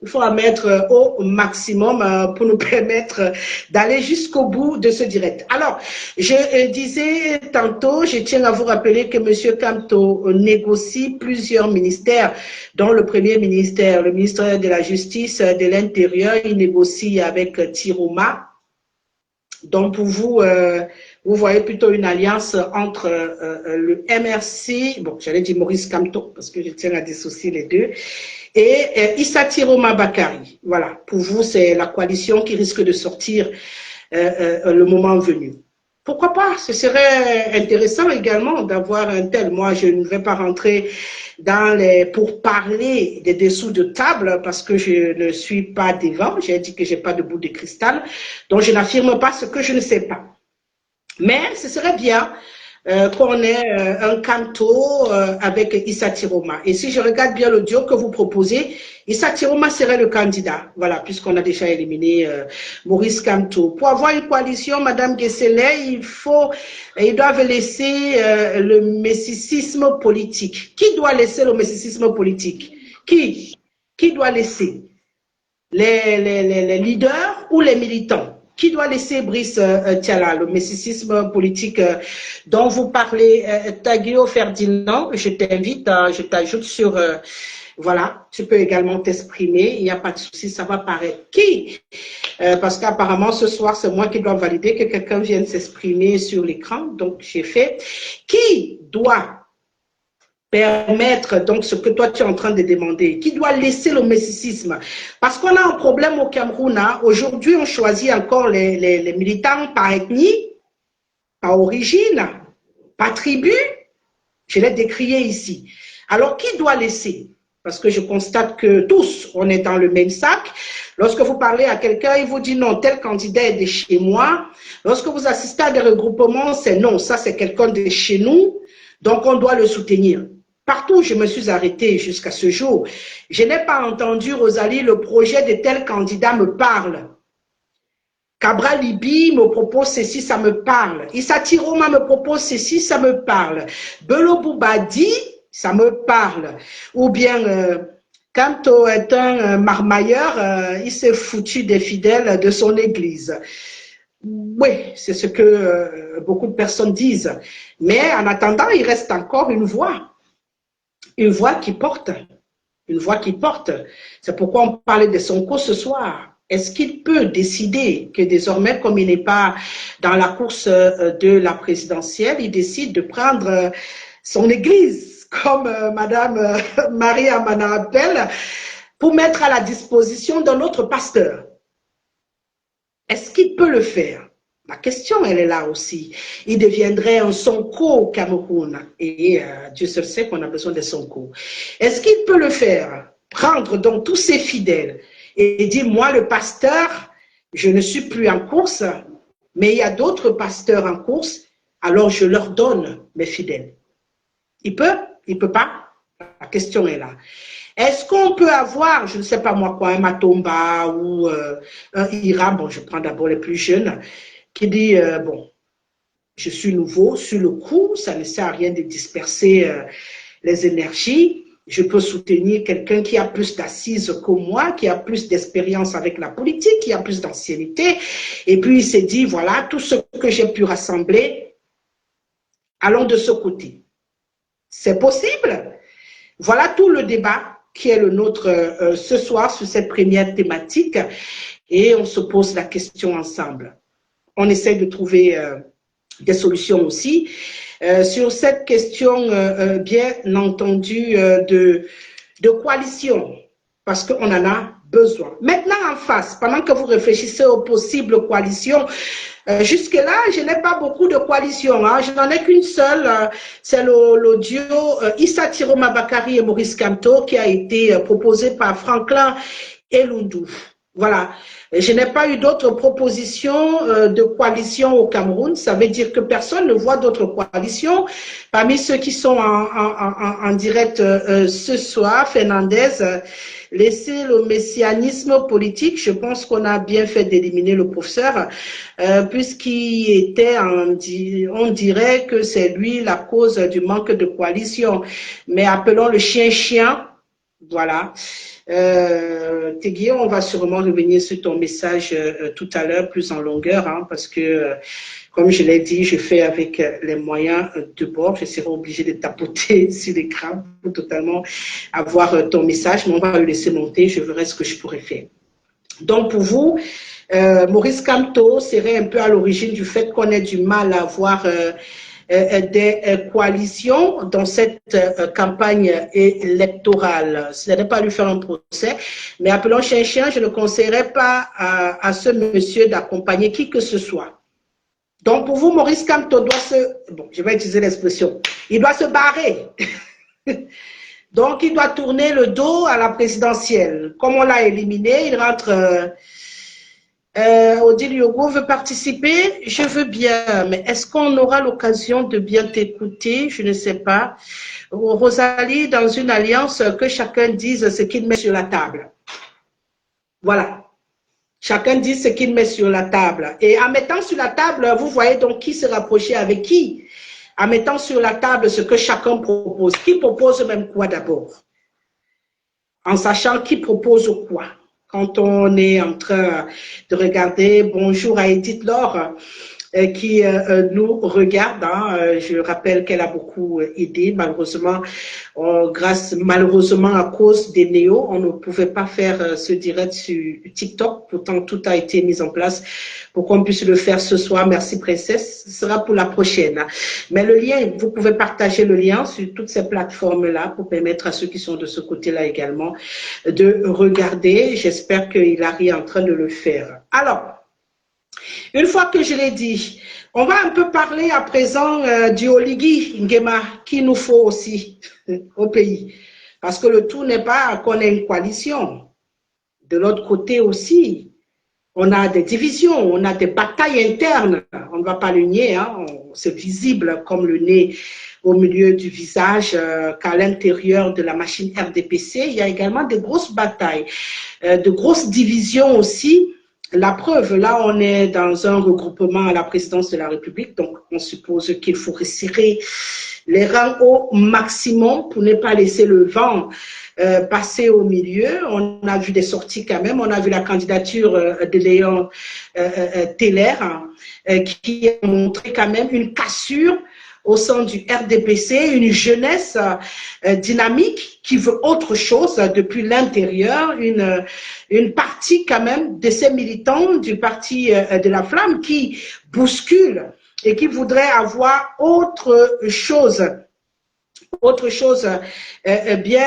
Il faut en mettre au maximum pour nous permettre d'aller jusqu'au bout de ce direct. Alors, je disais tantôt, je tiens à vous rappeler que M. Kamto négocie plusieurs ministères, dont le premier ministère, le ministère de la Justice, de l'Intérieur, il négocie avec Tiroma. Donc, pour vous, vous voyez plutôt une alliance entre le MRC, bon, j'allais dire Maurice Kamto, parce que je tiens à dissocier les deux, et Issa Tiroma Bakari. Voilà, pour vous, c'est la coalition qui risque de sortir le moment venu. Pourquoi pas? Ce serait intéressant également d'avoir un tel. Moi, je ne vais pas rentrer pour parler des dessous de table parce que je ne suis pas devant. J'ai dit que j'ai pas de bout de cristal, donc je n'affirme pas ce que je ne sais pas. Mais ce serait bien qu'on ait un Kamto avec Issa Tiroma. Et si je regarde bien le duo que vous proposez, Issa Tiroma serait le candidat. Voilà, puisqu'on a déjà éliminé Maurice Kamto. Pour avoir une coalition, Madame Gesselet, ils doivent laisser le messicisme politique. Qui doit laisser le messicisme politique? Qui doit laisser? Les leaders ou les militants? Qui doit laisser Brice Tiala, le messicisme politique dont vous parlez? Taguio Ferdinand, je t'invite, je t'ajoute sur... voilà, tu peux également t'exprimer, il n'y a pas de souci, ça va paraître. Qui? Parce qu'apparemment, ce soir, c'est moi qui dois valider que quelqu'un vienne s'exprimer sur l'écran, donc j'ai fait. Qui doit permettre donc ce que toi tu es en train de demander, qui doit laisser le messicisme? Parce qu'on a un problème au Cameroun. Hein. Aujourd'hui, on choisit encore les militants par ethnie, par origine, par tribu. Je l'ai décrié ici. Alors, qui doit laisser? Parce que je constate que tous, on est dans le même sac. Lorsque vous parlez à quelqu'un, il vous dit non, tel candidat est de chez moi. Lorsque vous assistez à des regroupements, c'est non, ça c'est quelqu'un de chez nous, donc on doit le soutenir. Partout où je me suis arrêtée jusqu'à ce jour, je n'ai pas entendu, Rosalie, le projet de tel candidat me parle. Cabral Libi me propose ceci, ça me parle. Issa Tiroma me propose ceci, ça me parle. Belo Boubadi, ça me parle. Ou bien, Kamto est un marmailleur, il s'est foutu des fidèles de son église. Oui, c'est ce que beaucoup de personnes disent. Mais en attendant, il reste encore une voix qui porte, une voix qui porte. C'est pourquoi on parlait de Sonko ce soir. Est-ce qu'il peut décider que désormais, comme il n'est pas dans la course de la présidentielle, il décide de prendre son église, comme Madame Marie Amana appelle, pour mettre à la disposition d'un autre pasteur? Est-ce qu'il peut le faire? La question, elle est là aussi. Il deviendrait un Sonko au Cameroun. Et Dieu seul sait qu'on a besoin de Sonko. Est-ce qu'il peut le faire? Prendre donc tous ses fidèles et dire, moi, le pasteur, je ne suis plus en course, mais il y a d'autres pasteurs en course, alors je leur donne mes fidèles. Il peut? Il peut pas? La question est là. Est-ce qu'on peut avoir, je ne sais pas moi quoi, un Matomba ou un Ira, bon, je prends d'abord les plus jeunes, qui dit, bon, je suis nouveau sur le coup, ça ne sert à rien de disperser les énergies, je peux soutenir quelqu'un qui a plus d'assises que moi, qui a plus d'expérience avec la politique, qui a plus d'ancienneté, et puis il s'est dit, voilà, tout ce que j'ai pu rassembler, allons de ce côté. C'est possible? Voilà tout le débat qui est le nôtre ce soir sur cette première thématique, et on se pose la question ensemble. On essaie de trouver des solutions aussi. Sur cette question, bien entendu, de coalition, parce qu'on en a besoin. Maintenant, en face, pendant que vous réfléchissez aux possibles coalitions, jusque-là, je n'ai pas beaucoup de coalitions. Hein. Je n'en ai qu'une seule. C'est l'audio Issa Tiroma Bakari et Maurice Kamto qui a été proposé par Franklin Elundou. Voilà. Je n'ai pas eu d'autres propositions de coalition au Cameroun. Ça veut dire que personne ne voit d'autres coalitions. Parmi ceux qui sont en direct ce soir, Fernandez, laissez le messianisme politique. Je pense qu'on a bien fait d'éliminer le professeur, puisqu'il était, on dirait que c'est lui la cause du manque de coalition. Mais appelons le chien-chien. Voilà. Tegui, on va sûrement revenir sur ton message tout à l'heure, plus en longueur, hein, parce que, comme je l'ai dit, je fais avec les moyens de bord. Je serai obligé de tapoter sur l'écran pour totalement avoir ton message, mais on va le laisser monter, je verrai ce que je pourrais faire. Donc, pour vous, Maurice Kamto serait un peu à l'origine du fait qu'on ait du mal à avoir des coalitions dans cette campagne électorale. Ce n'est pas lui faire un procès, mais appelons chien, je ne conseillerais pas à ce monsieur d'accompagner qui que ce soit. Donc pour vous, Maurice Kamto doit bon, je vais utiliser l'expression, il doit se barrer. Donc il doit tourner le dos à la présidentielle. Comme on l'a éliminé, il rentre... Odile Yogo veut participer, je veux bien, mais est-ce qu'on aura l'occasion de bien t'écouter? Je ne sais pas. Rosalie, dans une alliance, que chacun dise ce qu'il met sur la table. Voilà. Chacun dit ce qu'il met sur la table. Et en mettant sur la table, vous voyez donc qui se rapprochait avec qui. En mettant sur la table ce que chacun propose. Qui propose même quoi d'abord? En sachant qui propose quoi. Quand on est en train de regarder, bonjour à Edith Laure, qui nous regarde. Hein. Je rappelle qu'elle a beaucoup aidé. Malheureusement, malheureusement, à cause des néos, on ne pouvait pas faire ce direct sur TikTok. Pourtant, tout a été mis en place pour qu'on puisse le faire ce soir. Merci, princesse. Ce sera pour la prochaine. Mais le lien, vous pouvez partager le lien sur toutes ces plateformes-là pour permettre à ceux qui sont de ce côté-là également de regarder. J'espère qu'il est en train de le faire. Alors, une fois que je l'ai dit, on va un peu parler à présent du Oligui Nguema qu'il nous faut aussi au pays. Parce que le tout n'est pas qu'on ait une coalition. De l'autre côté aussi, on a des divisions, on a des batailles internes. On ne va pas le nier, hein, c'est visible comme le nez au milieu du visage qu'à l'intérieur de la machine RDPC. Il y a également de grosses batailles, de grosses divisions aussi. La preuve, là, on est dans un regroupement à la présidence de la République, donc on suppose qu'il faut resserrer les rangs au maximum pour ne pas laisser le vent passer au milieu. On a vu des sorties quand même, on a vu la candidature de Léon Teller qui a montré quand même une cassure au sein du RDPC, une jeunesse dynamique qui veut autre chose depuis l'intérieur, une partie quand même de ces militants du parti de la Flamme qui bousculent et qui voudraient avoir autre chose bien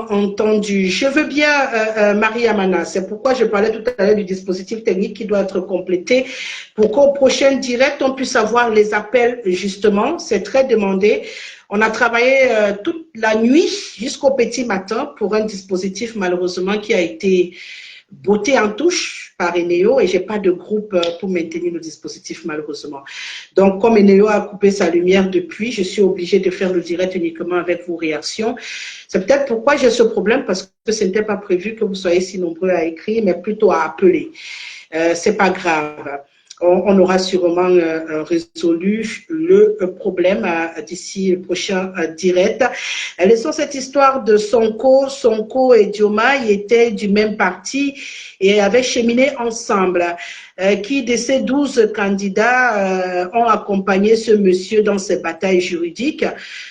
entendu. Je veux bien, Marie-Amana, c'est pourquoi je parlais tout à l'heure du dispositif technique qui doit être complété pour qu'au prochain direct, on puisse avoir les appels justement. C'est très demandé. On a travaillé toute la nuit jusqu'au petit matin pour un dispositif malheureusement qui a été botté en touche par Eneo et j'ai pas de groupe pour maintenir le dispositif malheureusement. Donc comme Eneo a coupé sa lumière depuis, je suis obligée de faire le direct uniquement avec vos réactions. C'est peut-être pourquoi j'ai ce problème parce que ce n'était pas prévu que vous soyez si nombreux à écrire, mais plutôt à appeler. C'est pas grave. On aura sûrement résolu le problème d'ici le prochain direct. Laissons cette histoire de Sonko et Diomaye étaient du même parti et avaient cheminé ensemble. Qui de ces 12 candidats ont accompagné ce monsieur dans ses batailles juridiques,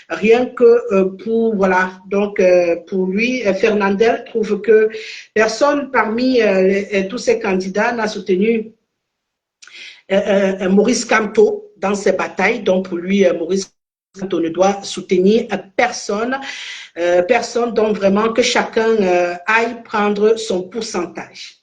rien que pour, voilà, donc pour lui, Fernandel trouve que personne parmi tous ces candidats n'a soutenu Maurice Kamto dans ses batailles, donc pour lui, Maurice on ne doit soutenir personne, personne, donc vraiment que chacun aille prendre son pourcentage.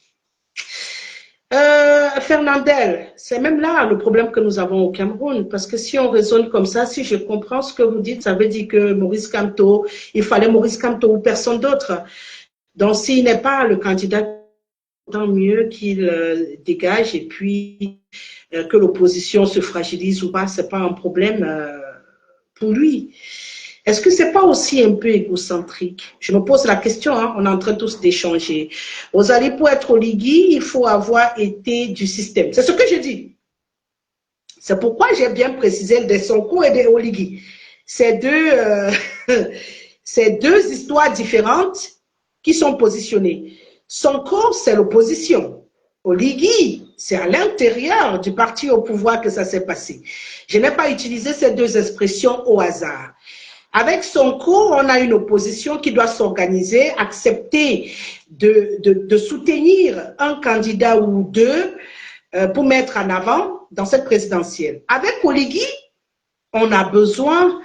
Fernandel, c'est même là le problème que nous avons au Cameroun, parce que si on raisonne comme ça, si je comprends ce que vous dites, ça veut dire que Maurice Kamto, il fallait Maurice Kamto ou personne d'autre. Donc s'il n'est pas le candidat, tant mieux qu'il dégage et puis que l'opposition se fragilise ou pas, c'est pas un problème pour lui. Est-ce que c'est pas aussi un peu égocentrique? Je me pose la question, hein, on est en train tous d'échanger. Rosalie, pour être Oligui, il faut avoir été du système. C'est ce que je dis. C'est pourquoi j'ai bien précisé des Sonko et des Oligui. C'est deux histoires différentes qui sont positionnées. Sonko, c'est l'opposition. Oligui, c'est à l'intérieur du parti au pouvoir que ça s'est passé. Je n'ai pas utilisé ces deux expressions au hasard. Avec Sonko, on a une opposition qui doit s'organiser, accepter de soutenir un candidat ou deux pour mettre en avant dans cette présidentielle. Avec Oligui, on a besoin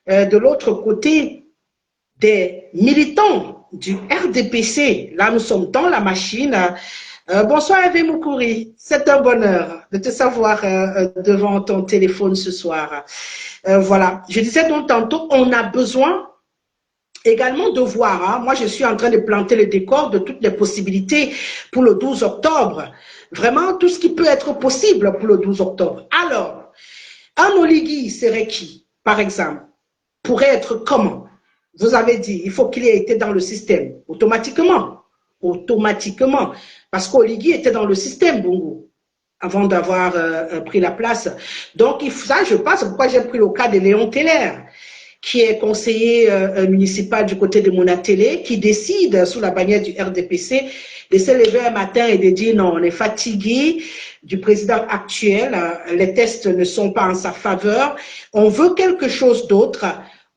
de l'autre côté des militants du RDPC. Là, nous sommes dans la machine. Bonsoir Hervé Moukouri, c'est un bonheur de te savoir devant ton téléphone ce soir. Voilà, je disais donc tantôt, on a besoin également de voir, hein, moi je suis en train de planter le décor de toutes les possibilités pour le 12 octobre, vraiment tout ce qui peut être possible pour le 12 octobre. Alors, un Oligui serait qui, par exemple, pourrait être comment? Vous avez dit, il faut qu'il ait été dans le système, automatiquement, parce qu'Oligui était dans le système, Bongo, avant d'avoir pris la place. Donc, ça, je pense, pourquoi j'ai pris le cas de Léon Teller, qui est conseiller municipal du côté de Monatélé, qui décide, sous la bannière du RDPC, de se lever un matin et de dire non, on est fatigué du président actuel, les tests ne sont pas en sa faveur, on veut quelque chose d'autre,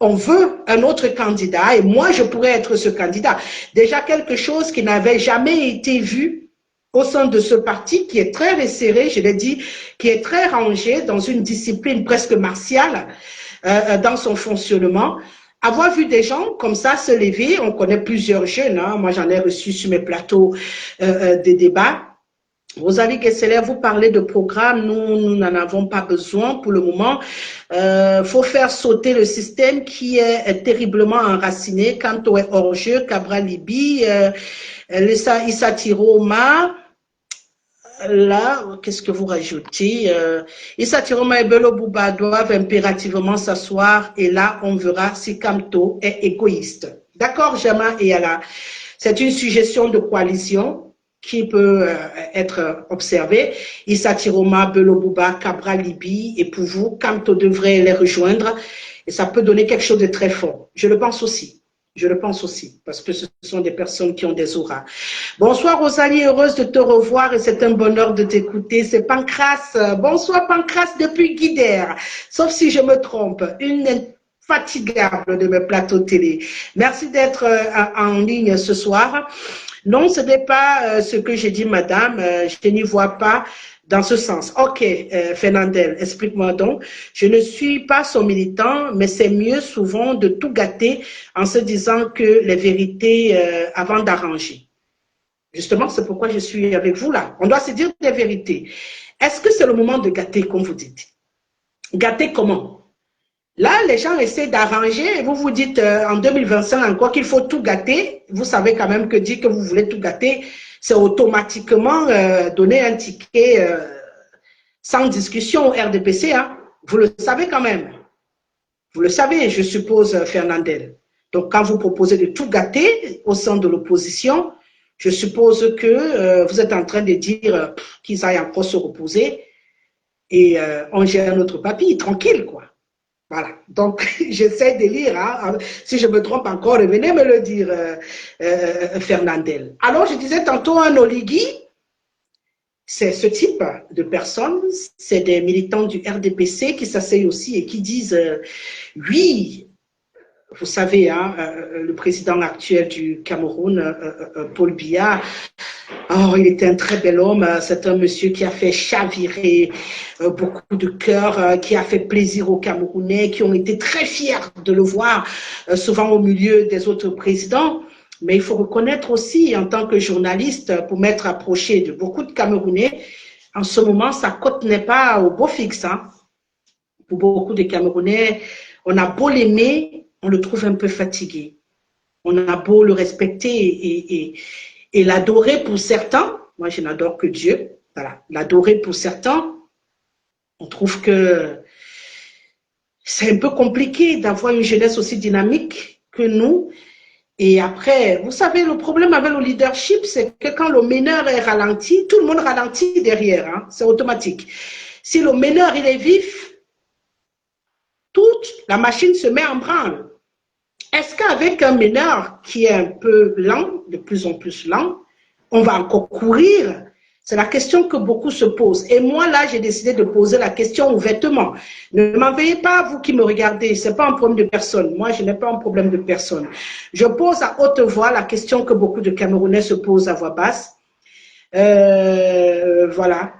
on veut un autre candidat, et moi, je pourrais être ce candidat. Déjà quelque chose qui n'avait jamais été vu au sein de ce parti qui est très resserré, je l'ai dit, qui est très rangé dans une discipline presque martiale dans son fonctionnement. Avoir vu des gens comme ça se lever, on connaît plusieurs jeunes, hein, moi j'en ai reçu sur mes plateaux des débats. Rosalie Gessler, vous parlez de programme, nous n'en avons pas besoin pour le moment. Faut faire sauter le système qui est terriblement enraciné. Kanto est hors jeu, Cabral Libi, Issa Tiroma. Là, qu'est-ce que vous rajoutez? Issa Tiroma et Bello Bouba doivent impérativement s'asseoir et là, on verra si Kamto est égoïste. D'accord, Jama et Yala? C'est une suggestion de coalition qui peut être observée. Issa Tiroma, Bello Bouba, Cabral Libi, et pour vous, Kamto devrait les rejoindre et ça peut donner quelque chose de très fort. Je le pense aussi. Je le pense aussi, parce que ce sont des personnes qui ont des auras. Bonsoir Rosalie, heureuse de te revoir et c'est un bonheur de t'écouter. C'est Pancras. Bonsoir Pancras depuis Guidère, sauf si je me trompe. Une infatigable de mes plateaux télé. Merci d'être en ligne ce soir. Non, ce n'est pas ce que j'ai dit, madame. Je n'y vois pas dans ce sens. Ok, Fernandel, explique-moi donc. Je ne suis pas son militant, mais c'est mieux souvent de tout gâter en se disant que les vérités avant d'arranger. Justement, c'est pourquoi je suis avec vous là. On doit se dire des vérités. Est-ce que c'est le moment de gâter, comme vous dites? Gâter comment? Là, les gens essaient d'arranger et vous vous dites en 2025 encore qu'il faut tout gâter. Vous savez quand même que dire que vous voulez tout gâter, c'est automatiquement donner un ticket sans discussion au RDPC. Hein. Vous le savez quand même. Vous le savez, je suppose, Fernandel. Donc, quand vous proposez de tout gâter au sein de l'opposition, je suppose que vous êtes en train de dire qu'ils aillent encore se reposer et on gère notre papy, tranquille, quoi. Voilà, donc j'essaie de lire, hein. Si je me trompe encore, venez me le dire, Fernandel. Alors, je disais tantôt un Oligui, c'est ce type de personnes, c'est des militants du RDPC qui s'asseyent aussi et qui disent oui, vous savez, hein, le président actuel du Cameroun, Paul Biya, oh, il était un très bel homme. C'est un monsieur qui a fait chavirer beaucoup de cœurs, qui a fait plaisir aux Camerounais, qui ont été très fiers de le voir, souvent au milieu des autres présidents. Mais il faut reconnaître aussi, en tant que journaliste, pour m'être approché de beaucoup de Camerounais, en ce moment, sa cote n'est pas au beau fixe. Hein. Pour beaucoup de Camerounais, on a beau l'aimer, on le trouve un peu fatigué. On a beau le respecter et l'adorer pour certains. Moi, je n'adore que Dieu. Voilà, l'adorer pour certains. On trouve que c'est un peu compliqué d'avoir une jeunesse aussi dynamique que nous. Et après, vous savez, le problème avec le leadership, c'est que quand le meneur est ralenti, tout le monde ralentit derrière. Hein, c'est automatique. Si le meneur, il est vif, toute la machine se met en branle. Est-ce qu'avec un meneur qui est un peu lent, de plus en plus lent, on va encore courir? C'est la question que beaucoup se posent. Et moi, là, j'ai décidé de poser la question ouvertement. Ne m'en veuillez pas, vous qui me regardez, ce n'est pas un problème de personne. Moi, je n'ai pas un problème de personne. Je pose à haute voix la question que beaucoup de Camerounais se posent à voix basse. Voilà.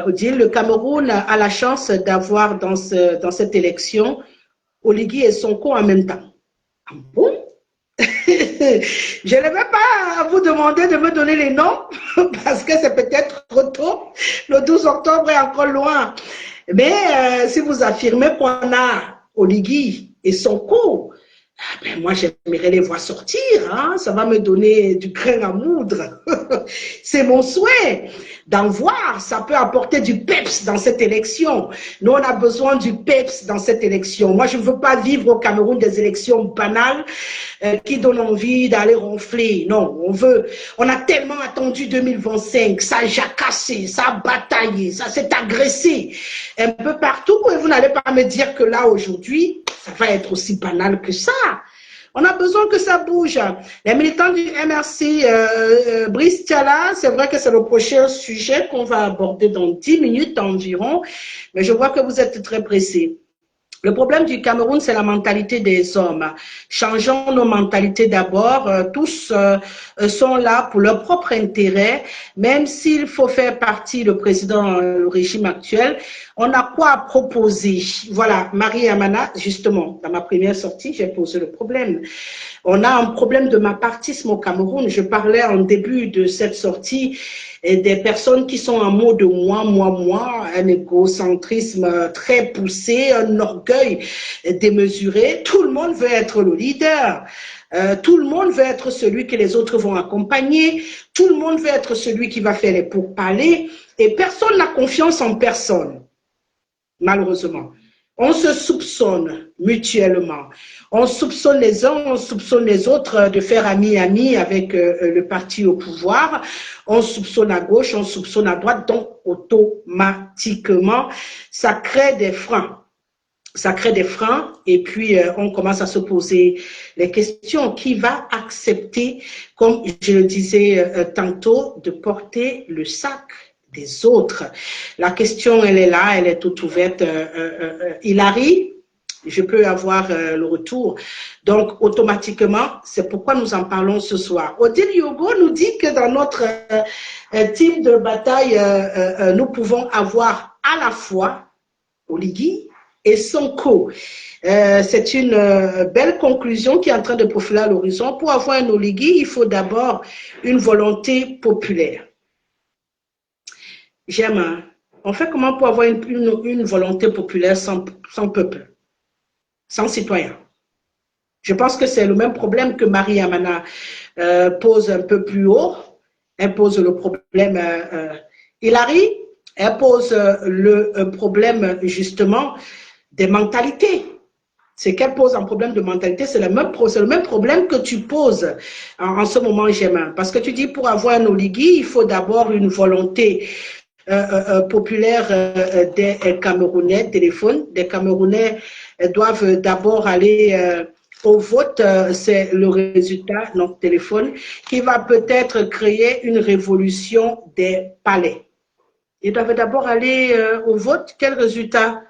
Odile, le Cameroun a la chance d'avoir dans cette élection Oligui et Sonko en même temps. Ah bon? Je ne vais pas vous demander de me donner les noms parce que c'est peut-être trop tôt. Le 12 octobre est encore loin. Mais si vous affirmez qu'on a Oligui et Sonko, ben moi j'aimerais les voir sortir. Hein? Ça va me donner du grain à moudre. C'est mon souhait d'en voir. Ça peut apporter du peps dans cette élection. Nous, on a besoin du peps dans cette élection. Moi, je ne veux pas vivre au Cameroun des élections banales qui donnent envie d'aller ronfler. Non, on a tellement attendu 2025. Ça a jacassé, ça a bataillé, ça s'est agressé un peu partout. Et vous n'allez pas me dire que là, aujourd'hui, ça va être aussi banal que ça. On a besoin que ça bouge. Les militants du MRC, Brice Tiala, c'est vrai que c'est le prochain sujet qu'on va aborder dans 10 minutes environ, mais je vois que vous êtes très pressés. Le problème du Cameroun, c'est la mentalité des hommes. Changeons nos mentalités d'abord. Tous sont là pour leur propre intérêt, même s'il faut faire partie le président, le régime actuel. On a quoi à proposer? Voilà, Marie Amana, justement, dans ma première sortie, j'ai posé le problème. On a un problème de mapartisme au Cameroun. Je parlais en début de cette sortie des personnes qui sont en mode moi, un égocentrisme très poussé, un orgueil démesuré. Tout le monde veut être le leader. Tout le monde veut être celui que les autres vont accompagner. Tout le monde veut être celui qui va faire les pourparlers. Et personne n'a confiance en personne, malheureusement. On se soupçonne mutuellement. On soupçonne les uns, on soupçonne les autres de faire ami-ami avec le parti au pouvoir. On soupçonne à gauche, on soupçonne à droite. Donc, automatiquement, ça crée des freins. Ça crée des freins et puis on commence à se poser les questions. Qui va accepter, comme je le disais tantôt, de porter le sac des autres? La question, elle est là, elle est toute ouverte. Hilary, je peux avoir le retour. Donc, automatiquement, c'est pourquoi nous en parlons ce soir. Odile Yogo nous dit que dans notre team de bataille, nous pouvons avoir à la fois Oligui et Sonko. C'est une belle conclusion qui est en train de profiler à l'horizon. Pour avoir un Oligui, il faut d'abord une volonté populaire. J'aime. On fait comment pour avoir une volonté populaire sans peuple, sans citoyen? Je pense que c'est le même problème que Marie Amana pose un peu plus haut. Elle pose le problème Hilary, elle pose le problème justement des mentalités. C'est qu'elle pose un problème de mentalité, c'est le même problème que tu poses en ce moment, Gemma. Parce que tu dis pour avoir un Oligui, il faut d'abord une volonté populaire des Camerounais, téléphone. Des Camerounais doivent d'abord aller au vote, c'est le résultat, notre téléphone, qui va peut-être créer une révolution des palais. Ils doivent d'abord aller au vote. Quel résultat?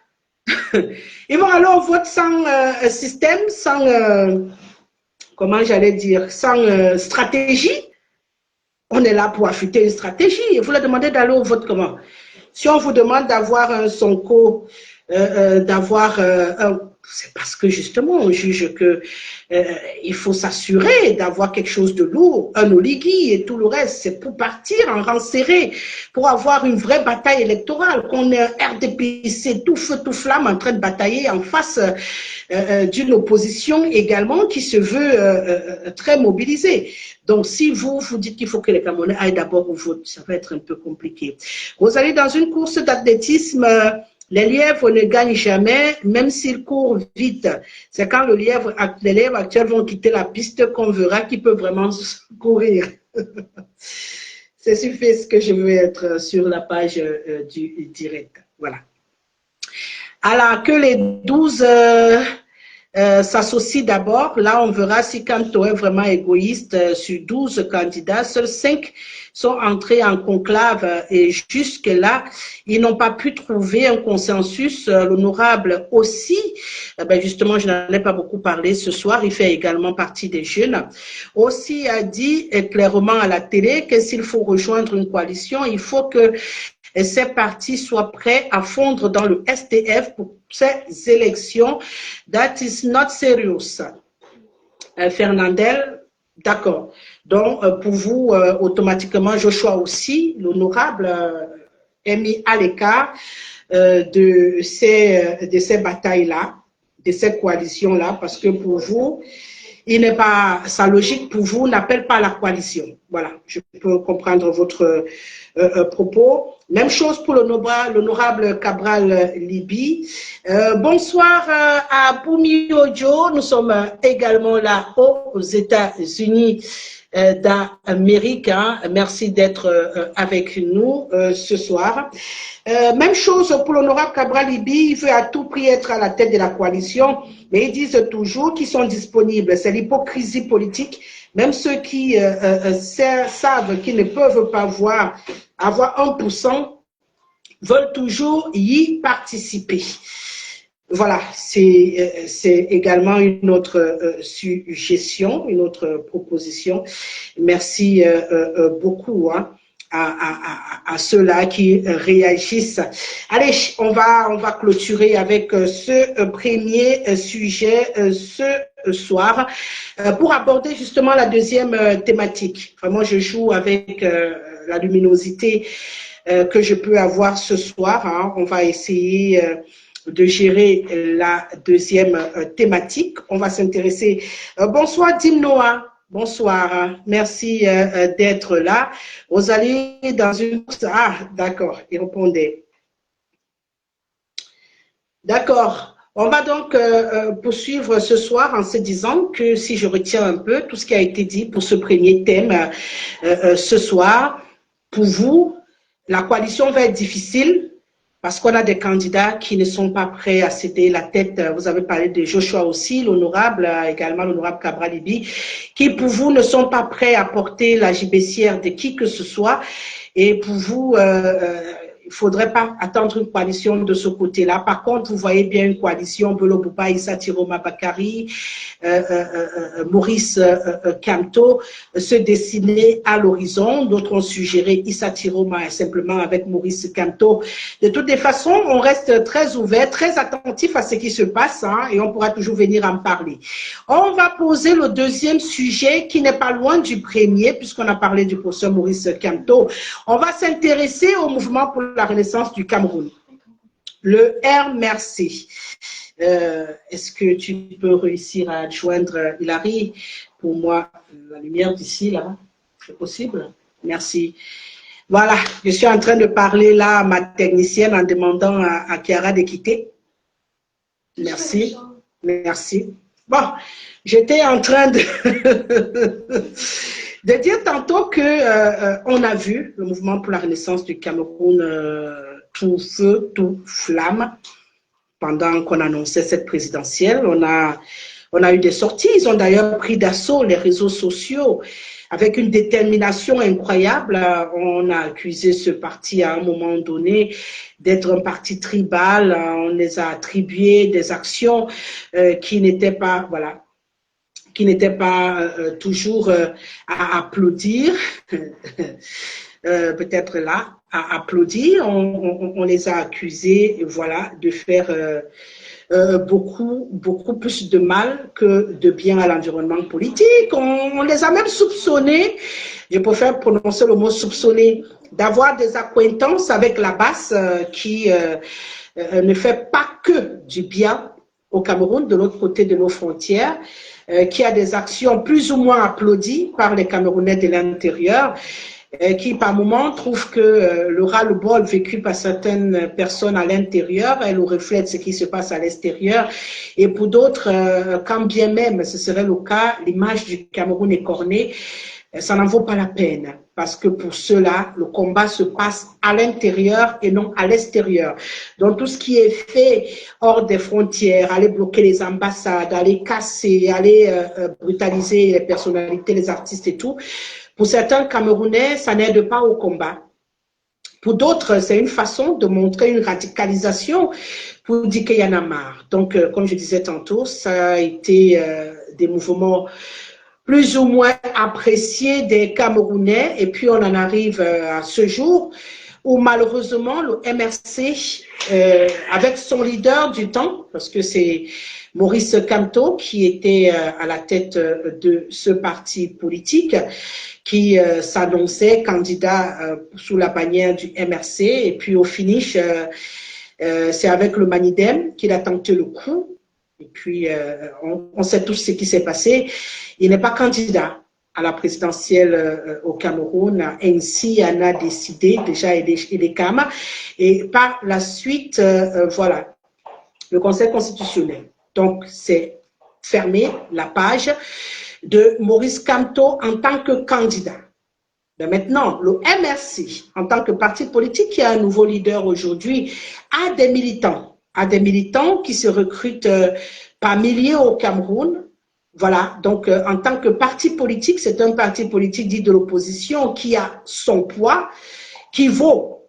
Ils vont aller au vote sans système, sans, comment j'allais dire, sans stratégie. On est là pour affûter une stratégie. Et vous leur demandez d'aller au vote comment? Si on vous demande d'avoir un Sonko, c'est parce que justement on juge que il faut s'assurer d'avoir quelque chose de lourd, un oligui et tout le reste, c'est pour partir en rang serré, pour avoir une vraie bataille électorale, qu'on ait un RDPC tout feu tout flamme en train de batailler en face d'une opposition également qui se veut très mobilisée. Donc, si vous dites qu'il faut que les Camerounais aillent d'abord au vote, ça va être un peu compliqué. Vous allez dans une course d'athlétisme, les lièvres ne gagnent jamais, même s'ils courent vite. C'est quand les lièvres actuels vont quitter la piste qu'on verra qui peut vraiment courir. C'est suffisant ce que je veux être sur la page du direct. Voilà. Alors, que les 12 s'associent d'abord. Là, on verra si Kanto est vraiment égoïste. Sur 12 candidats, seuls 5 sont entrés en conclave et jusque-là, ils n'ont pas pu trouver un consensus. L'honorable aussi, justement, je n'en ai pas beaucoup parlé ce soir, il fait également partie des jeunes, aussi a dit clairement à la télé que s'il faut rejoindre une coalition, il faut que ces partis soient prêts à fondre dans le STF pour ces élections. That is not serious. Fernandel, d'accord. Donc, pour vous, automatiquement, Joshua aussi, l'honorable, est mis à l'écart de ces batailles-là, de ces coalitions-là, parce que pour vous, il n'est pas, sa logique pour vous n'appelle pas la coalition. Voilà, je peux comprendre votre propos. Même chose pour l'honorable Cabral Libi. Bonsoir à Poumi Ojo. Nous sommes également là aux États-Unis d'Amérique. Hein. Merci d'être avec nous ce soir. Même chose pour l'honorable Cabral Libi, il veut à tout prix être à la tête de la coalition, mais ils disent toujours qu'ils sont disponibles. C'est l'hypocrisie politique. Même ceux qui savent qu'ils ne peuvent pas avoir 1%, veulent toujours y participer. Voilà, c'est également une autre suggestion, une autre proposition. Merci beaucoup hein, à ceux-là qui réagissent. Allez, on va clôturer avec ce premier sujet ce soir pour aborder justement la deuxième thématique. Vraiment, je joue avec la luminosité que je peux avoir ce soir. Hein. On va essayer de gérer la deuxième thématique. On va s'intéresser. Bonsoir Dimnoa. Bonsoir. Merci d'être là. Vous allez dans une... Ah, d'accord. Il répondait. D'accord. On va donc poursuivre ce soir en se disant que si je retiens un peu tout ce qui a été dit pour ce premier thème ce soir, pour vous, la coalition va être difficile parce qu'on a des candidats qui ne sont pas prêts à céder la tête. Vous avez parlé de Joshua aussi, l'honorable, également l'honorable Cabral Libi, qui pour vous ne sont pas prêts à porter la gibecière de qui que ce soit. Et pour vous, il ne faudrait pas attendre une coalition de ce côté-là. Par contre, vous voyez bien une coalition, Bello Bouba, Issa Tiroma Bakari, Maurice Kamto se dessiner à l'horizon. D'autres ont suggéré Issa Tiroma simplement avec Maurice Kamto. De toutes les façons, on reste très ouvert, très attentif à ce qui se passe hein, et on pourra toujours venir en parler. On va poser le deuxième sujet qui n'est pas loin du premier puisqu'on a parlé du professeur Maurice Kamto. On va s'intéresser au mouvement pour la renaissance du Cameroun. Le RMRC. Est-ce que tu peux réussir à joindre Hilary pour moi la lumière d'ici là? C'est possible? Merci. Voilà, je suis en train de parler là à ma technicienne en demandant à Chiara de quitter. Merci. Merci. Bon, j'étais en train de, de dire tantôt que on a vu le mouvement pour la renaissance du Cameroun tout feu, tout flamme pendant qu'on annonçait cette présidentielle. On a On a eu des sorties, ils ont d'ailleurs pris d'assaut les réseaux sociaux avec une détermination incroyable. On a accusé ce parti à un moment donné d'être un parti tribal. On les a attribué des actions qui n'étaient pas, voilà, qui n'étaient pas toujours à applaudir. Peut-être là, à applaudir. On les a accusés, voilà, de faire beaucoup plus de mal que de bien à l'environnement politique. On les a même soupçonnés, je préfère prononcer le mot soupçonner, d'avoir des accointances avec la basse qui ne fait pas que du bien au Cameroun, de l'autre côté de nos frontières, qui a des actions plus ou moins applaudies par les Camerounais de l'intérieur, qui par moments trouvent que le ras-le-bol vécu par certaines personnes à l'intérieur, elle reflète ce qui se passe à l'extérieur. Et pour d'autres, quand bien même ce serait le cas, l'image du Cameroun écornée, ça n'en vaut pas la peine. Parce que pour ceux-là, le combat se passe à l'intérieur et non à l'extérieur. Donc tout ce qui est fait hors des frontières, aller bloquer les ambassades, aller casser, aller brutaliser les personnalités, les artistes et tout, pour certains Camerounais, ça n'aide pas au combat. Pour d'autres, c'est une façon de montrer une radicalisation pour dire qu'il y en a marre. Donc, comme je disais tantôt, ça a été des mouvements plus ou moins appréciés des Camerounais. Et puis, on en arrive à ce jour où malheureusement, le MRC, avec son leader du temps, parce que c'est Maurice Kamto qui était à la tête de ce parti politique, qui s'annonçait candidat sous la bannière du MRC. Et puis au finish, c'est avec le Manidem qu'il a tenté le coup. Et puis on sait tous ce qui s'est passé. Il n'est pas candidat à la présidentielle au Cameroun. Ainsi en a décidé déjà les CAM. Et par la suite, voilà, le Conseil constitutionnel. Donc c'est fermé la page de Maurice Kamto en tant que candidat. Mais maintenant, le MRC, en tant que parti politique qui a un nouveau leader aujourd'hui, a des militants qui se recrutent par milliers au Cameroun. Voilà, donc en tant que parti politique, c'est un parti politique dit de l'opposition qui a son poids, qui vaut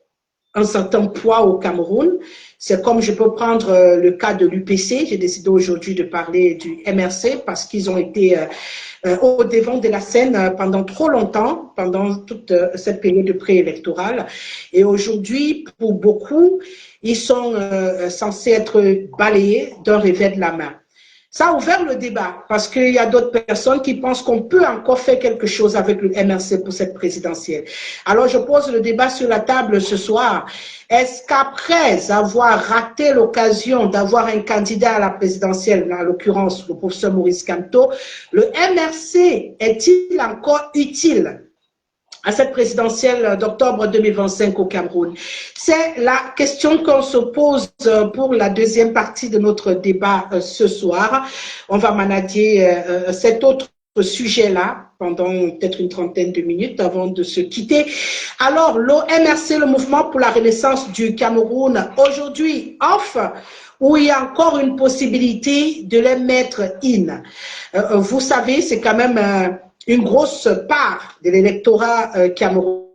un certain poids au Cameroun. C'est comme je peux prendre le cas de l'UPC. J'ai décidé aujourd'hui de parler du MRC parce qu'ils ont été au devant de la scène pendant trop longtemps, pendant toute cette période préélectorale. Et aujourd'hui, pour beaucoup, ils sont censés être balayés d'un revers de la main. Ça a ouvert le débat parce qu'il y a d'autres personnes qui pensent qu'on peut encore faire quelque chose avec le MRC pour cette présidentielle. Alors, je pose le débat sur la table ce soir. Est-ce qu'après avoir raté l'occasion d'avoir un candidat à la présidentielle, en l'occurrence le professeur Maurice Kamto, le MRC est-il encore utile à cette présidentielle d'octobre 2025 au Cameroun? C'est la question qu'on se pose pour la deuxième partie de notre débat ce soir. On va manager cet autre sujet-là pendant peut-être une trentaine de minutes avant de se quitter. Alors, l'OMRC, le Mouvement pour la Renaissance du Cameroun, aujourd'hui off, où il y a encore une possibilité de les mettre in. Vous savez, c'est quand même une grosse part de l'électorat camerounais.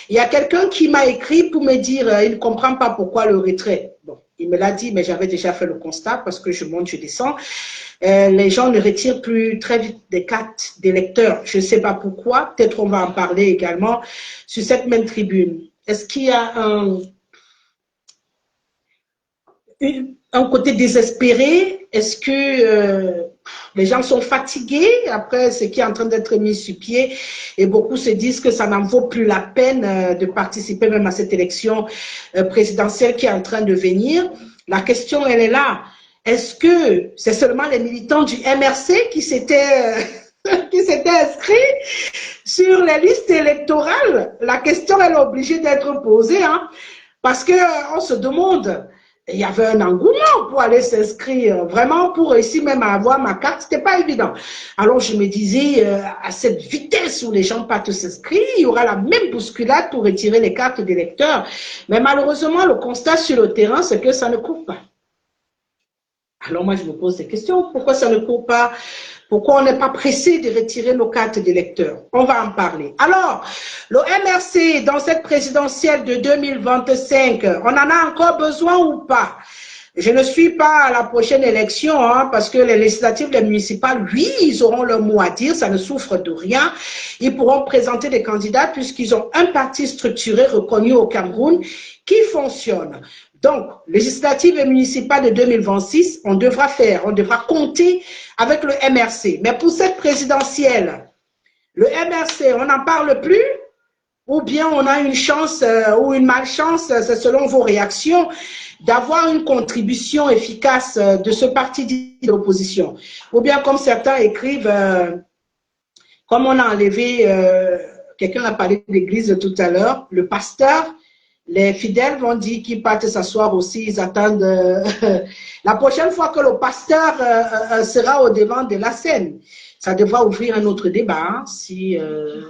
Il y a quelqu'un qui m'a écrit pour me dire il ne comprend pas pourquoi le retrait. Bon, il me l'a dit, mais j'avais déjà fait le constat parce que je monte, je descends. Les gens ne retirent plus très vite des cartes d'électeurs. Je ne sais pas pourquoi. Peut-être on va en parler également sur cette même tribune. Est-ce qu'il y a un côté désespéré? Est-ce que les gens sont fatigués après ce qui est en train d'être mis sur pied et beaucoup se disent que ça n'en vaut plus la peine de participer même à cette élection présidentielle qui est en train de venir? La question, elle est là. Est-ce que c'est seulement les militants du MRC qui s'étaient inscrits sur les listes électorales? La question, elle est obligée d'être posée, hein, parce qu'on se demande, il y avait un engouement pour aller s'inscrire, vraiment pour réussir même à avoir ma carte, c'était pas évident. Alors je me disais, à cette vitesse où les gens partent s'inscrire, il y aura la même bousculade pour retirer les cartes d'électeurs. Mais malheureusement, le constat sur le terrain, c'est que ça ne court pas. Alors moi, je me pose des questions. Pourquoi ça ne court pas? Pourquoi on n'est pas pressé de retirer nos cartes d'électeurs? On va en parler. Alors, le MRC, dans cette présidentielle de 2025, on en a encore besoin ou pas? Je ne suis pas à la prochaine élection, hein, parce que les législatives, les municipales, oui, ils auront leur mot à dire, ça ne souffre de rien. Ils pourront présenter des candidats puisqu'ils ont un parti structuré reconnu au Cameroun qui fonctionne. Donc, législative et municipale de 2026, on devra compter avec le MRC. Mais pour cette présidentielle, le MRC, on n'en parle plus? Ou bien on a une chance ou une malchance, c'est selon vos réactions, d'avoir une contribution efficace de ce parti d'opposition. Ou bien comme certains écrivent, comme on a enlevé, quelqu'un a parlé d'église tout à l'heure, le pasteur, les fidèles vont dire qu'ils partent s'asseoir aussi, ils attendent la prochaine fois que le pasteur sera au devant de la scène. Ça devra ouvrir un autre débat, hein, si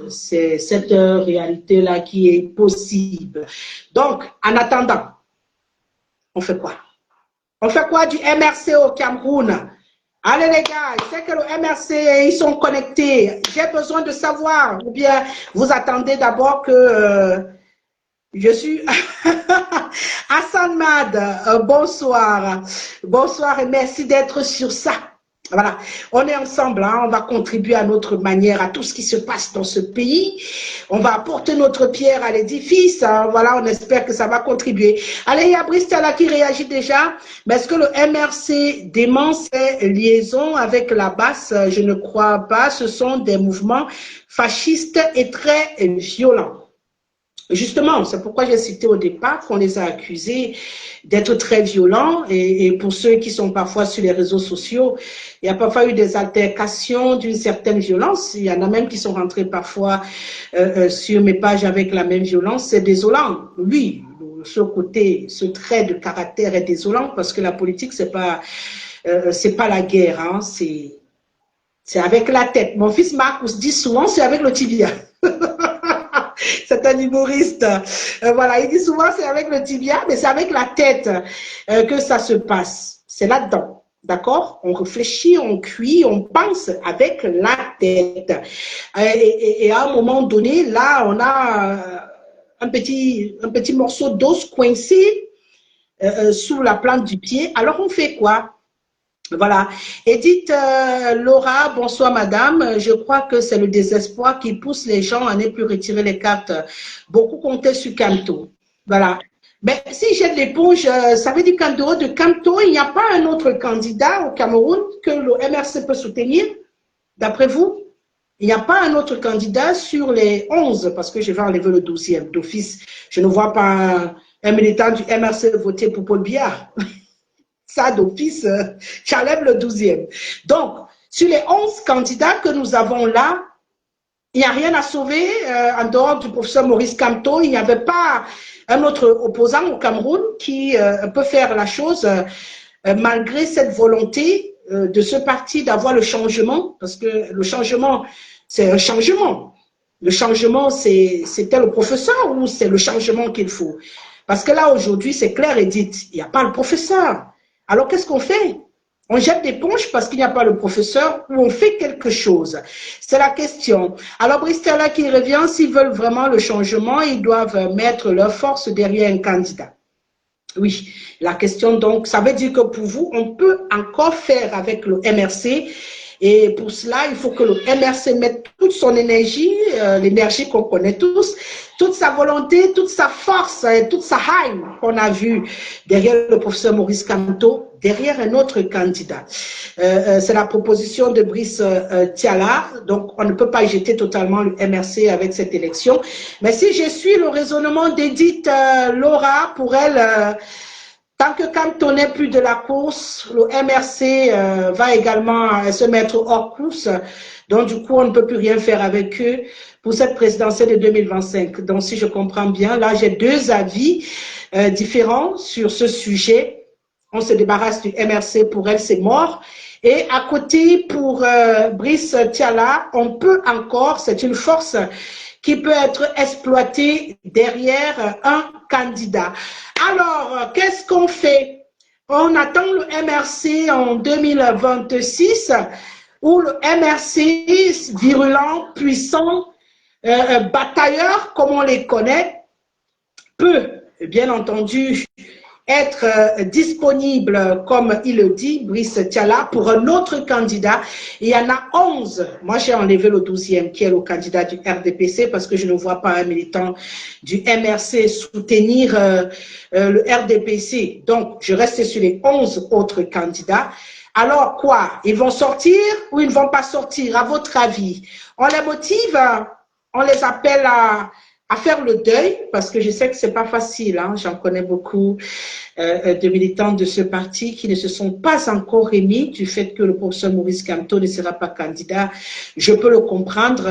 c'est cette réalité-là qui est possible. Donc, en attendant, on fait quoi? On fait quoi du MRC au Cameroun? Allez les gars, je sais que le MRC, ils sont connectés. J'ai besoin de savoir. Ou bien vous attendez d'abord que je suis Hassan Mad. Bonsoir. Bonsoir et merci d'être sur ça. Voilà, on est ensemble, hein, on va contribuer à notre manière à tout ce qui se passe dans ce pays. On va apporter notre pierre à l'édifice. Hein, voilà, on espère que ça va contribuer. Allez, il y a Bristala qui réagit déjà. Mais est-ce que le MRC dément ses liaisons avec la basse? Je ne crois pas. Ce sont des mouvements fascistes et très violents. Justement, c'est pourquoi j'ai cité au départ qu'on les a accusés d'être très violents et pour ceux qui sont parfois sur les réseaux sociaux, il y a parfois eu des altercations d'une certaine violence. Il y en a même qui sont rentrés parfois sur mes pages avec la même violence. C'est désolant. Oui, ce côté, ce trait de caractère est désolant parce que la politique, c'est pas la guerre, hein, c'est avec la tête. Mon fils Marcus dit souvent, c'est avec le tibia. C'est un humoriste. Voilà, il dit souvent c'est avec le tibia, mais c'est avec la tête que ça se passe. C'est là-dedans. D'accord? On réfléchit, on cuit, on pense avec la tête. Et à un moment donné, là, on a un petit morceau d'os coincé sous la plante du pied. Alors, on fait quoi? Voilà. Edith Laura, bonsoir madame. Je crois que c'est le désespoir qui pousse les gens à ne plus retirer les cartes. Beaucoup comptaient sur Camto. Voilà. Mais si j'ai l'éponge, ça veut dire qu'en dehors de Camto, il n'y a pas un autre candidat au Cameroun que le MRC peut soutenir, d'après vous? Il n'y a pas un autre candidat sur les 11, parce que je vais enlever le 12e d'office. Je ne vois pas un militant du MRC voter pour Paul Biya. Ça, d'office, j'enlève le 12e. Donc, sur les 11 candidats que nous avons là, il n'y a rien à sauver en dehors du professeur Maurice Kamto. Il n'y avait pas un autre opposant au Cameroun qui peut faire la chose malgré cette volonté de ce parti d'avoir le changement, parce que le changement, c'est un changement. Le changement, c'était le professeur ou c'est le changement qu'il faut? Parce que là, aujourd'hui, c'est clair et dit, il n'y a pas le professeur. Alors, qu'est-ce qu'on fait? On jette l'éponge parce qu'il n'y a pas le professeur ou on fait quelque chose? C'est la question. Alors, Bristella qui revient, s'ils veulent vraiment le changement, ils doivent mettre leur force derrière un candidat. Oui, la question donc, ça veut dire que pour vous, on peut encore faire avec le MRC. Et pour cela, il faut que le MRC mette toute son énergie, l'énergie qu'on connaît tous, toute sa volonté, toute sa force, toute sa haine qu'on a vue derrière le professeur Maurice Kamto, derrière un autre candidat. C'est la proposition de Brice Tiala, donc on ne peut pas jeter totalement le MRC avec cette élection. Mais si je suis le raisonnement d'Edith Laura, pour elle... tant que Kamto n'est plus de la course, le MRC va également se mettre hors course. Donc, du coup, on ne peut plus rien faire avec eux pour cette présidentielle de 2025. Donc, si je comprends bien, là, j'ai deux avis différents sur ce sujet. On se débarrasse du MRC, pour elle, c'est mort. Et à côté, pour Brice Tiala, on peut encore, c'est une force qui peut être exploitée derrière un candidat. Alors, qu'est-ce qu'on fait? On attend le MRC en 2026, où le MRC virulent, puissant, batailleur, comme on les connaît, peut, bien entendu, être disponible, comme il le dit, Brice Tiala, pour un autre candidat. Il y en a 11. Moi, j'ai enlevé le 12e, qui est le candidat du RDPC, parce que je ne vois pas un militant du MRC soutenir le RDPC. Donc, je reste sur les 11 autres candidats. Alors quoi? Ils vont sortir ou ils ne vont pas sortir, à votre avis? On les motive, on les appelle à faire le deuil, parce que je sais que c'est pas facile, hein, j'en connais beaucoup de militants de ce parti qui ne se sont pas encore émis du fait que le professeur Maurice Kamto ne sera pas candidat. Je peux le comprendre,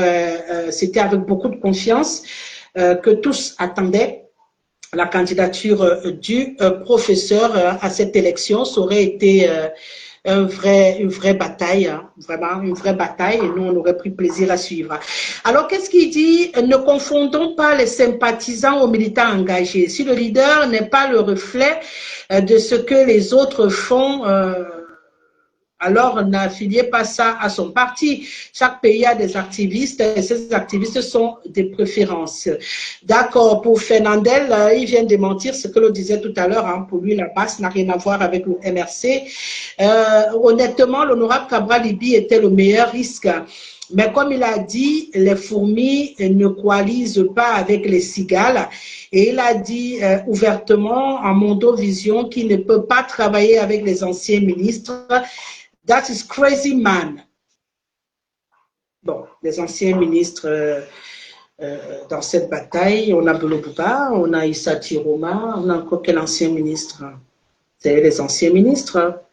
c'était avec beaucoup de confiance que tous attendaient la candidature du professeur à cette élection. Ça aurait été une vraie bataille, hein, vraiment une vraie bataille, et nous, on aurait pris plaisir à suivre. Alors, qu'est-ce qu'il dit? Ne confondons pas les sympathisants aux militants engagés. Si le leader n'est pas le reflet de ce que les autres font, alors n'affiliez pas ça à son parti. Chaque pays a des activistes et ces activistes sont des préférences. D'accord, pour Fernandel, il vient de démentir ce que l'on disait tout à l'heure. Hein, pour lui, la base n'a rien à voir avec le MRC. Honnêtement, l'honorable Cabral Libi était le meilleur risque. Mais comme il a dit, les fourmis ne coalisent pas avec les cigales. Et il a dit ouvertement en Mondovision qu'il ne peut pas travailler avec les anciens ministres. That is crazy man. Bon, les anciens ministres dans cette bataille, on a Belobouba, on a Issa Tiroma, on a encore quel ancien ministre? C'est les anciens ministres.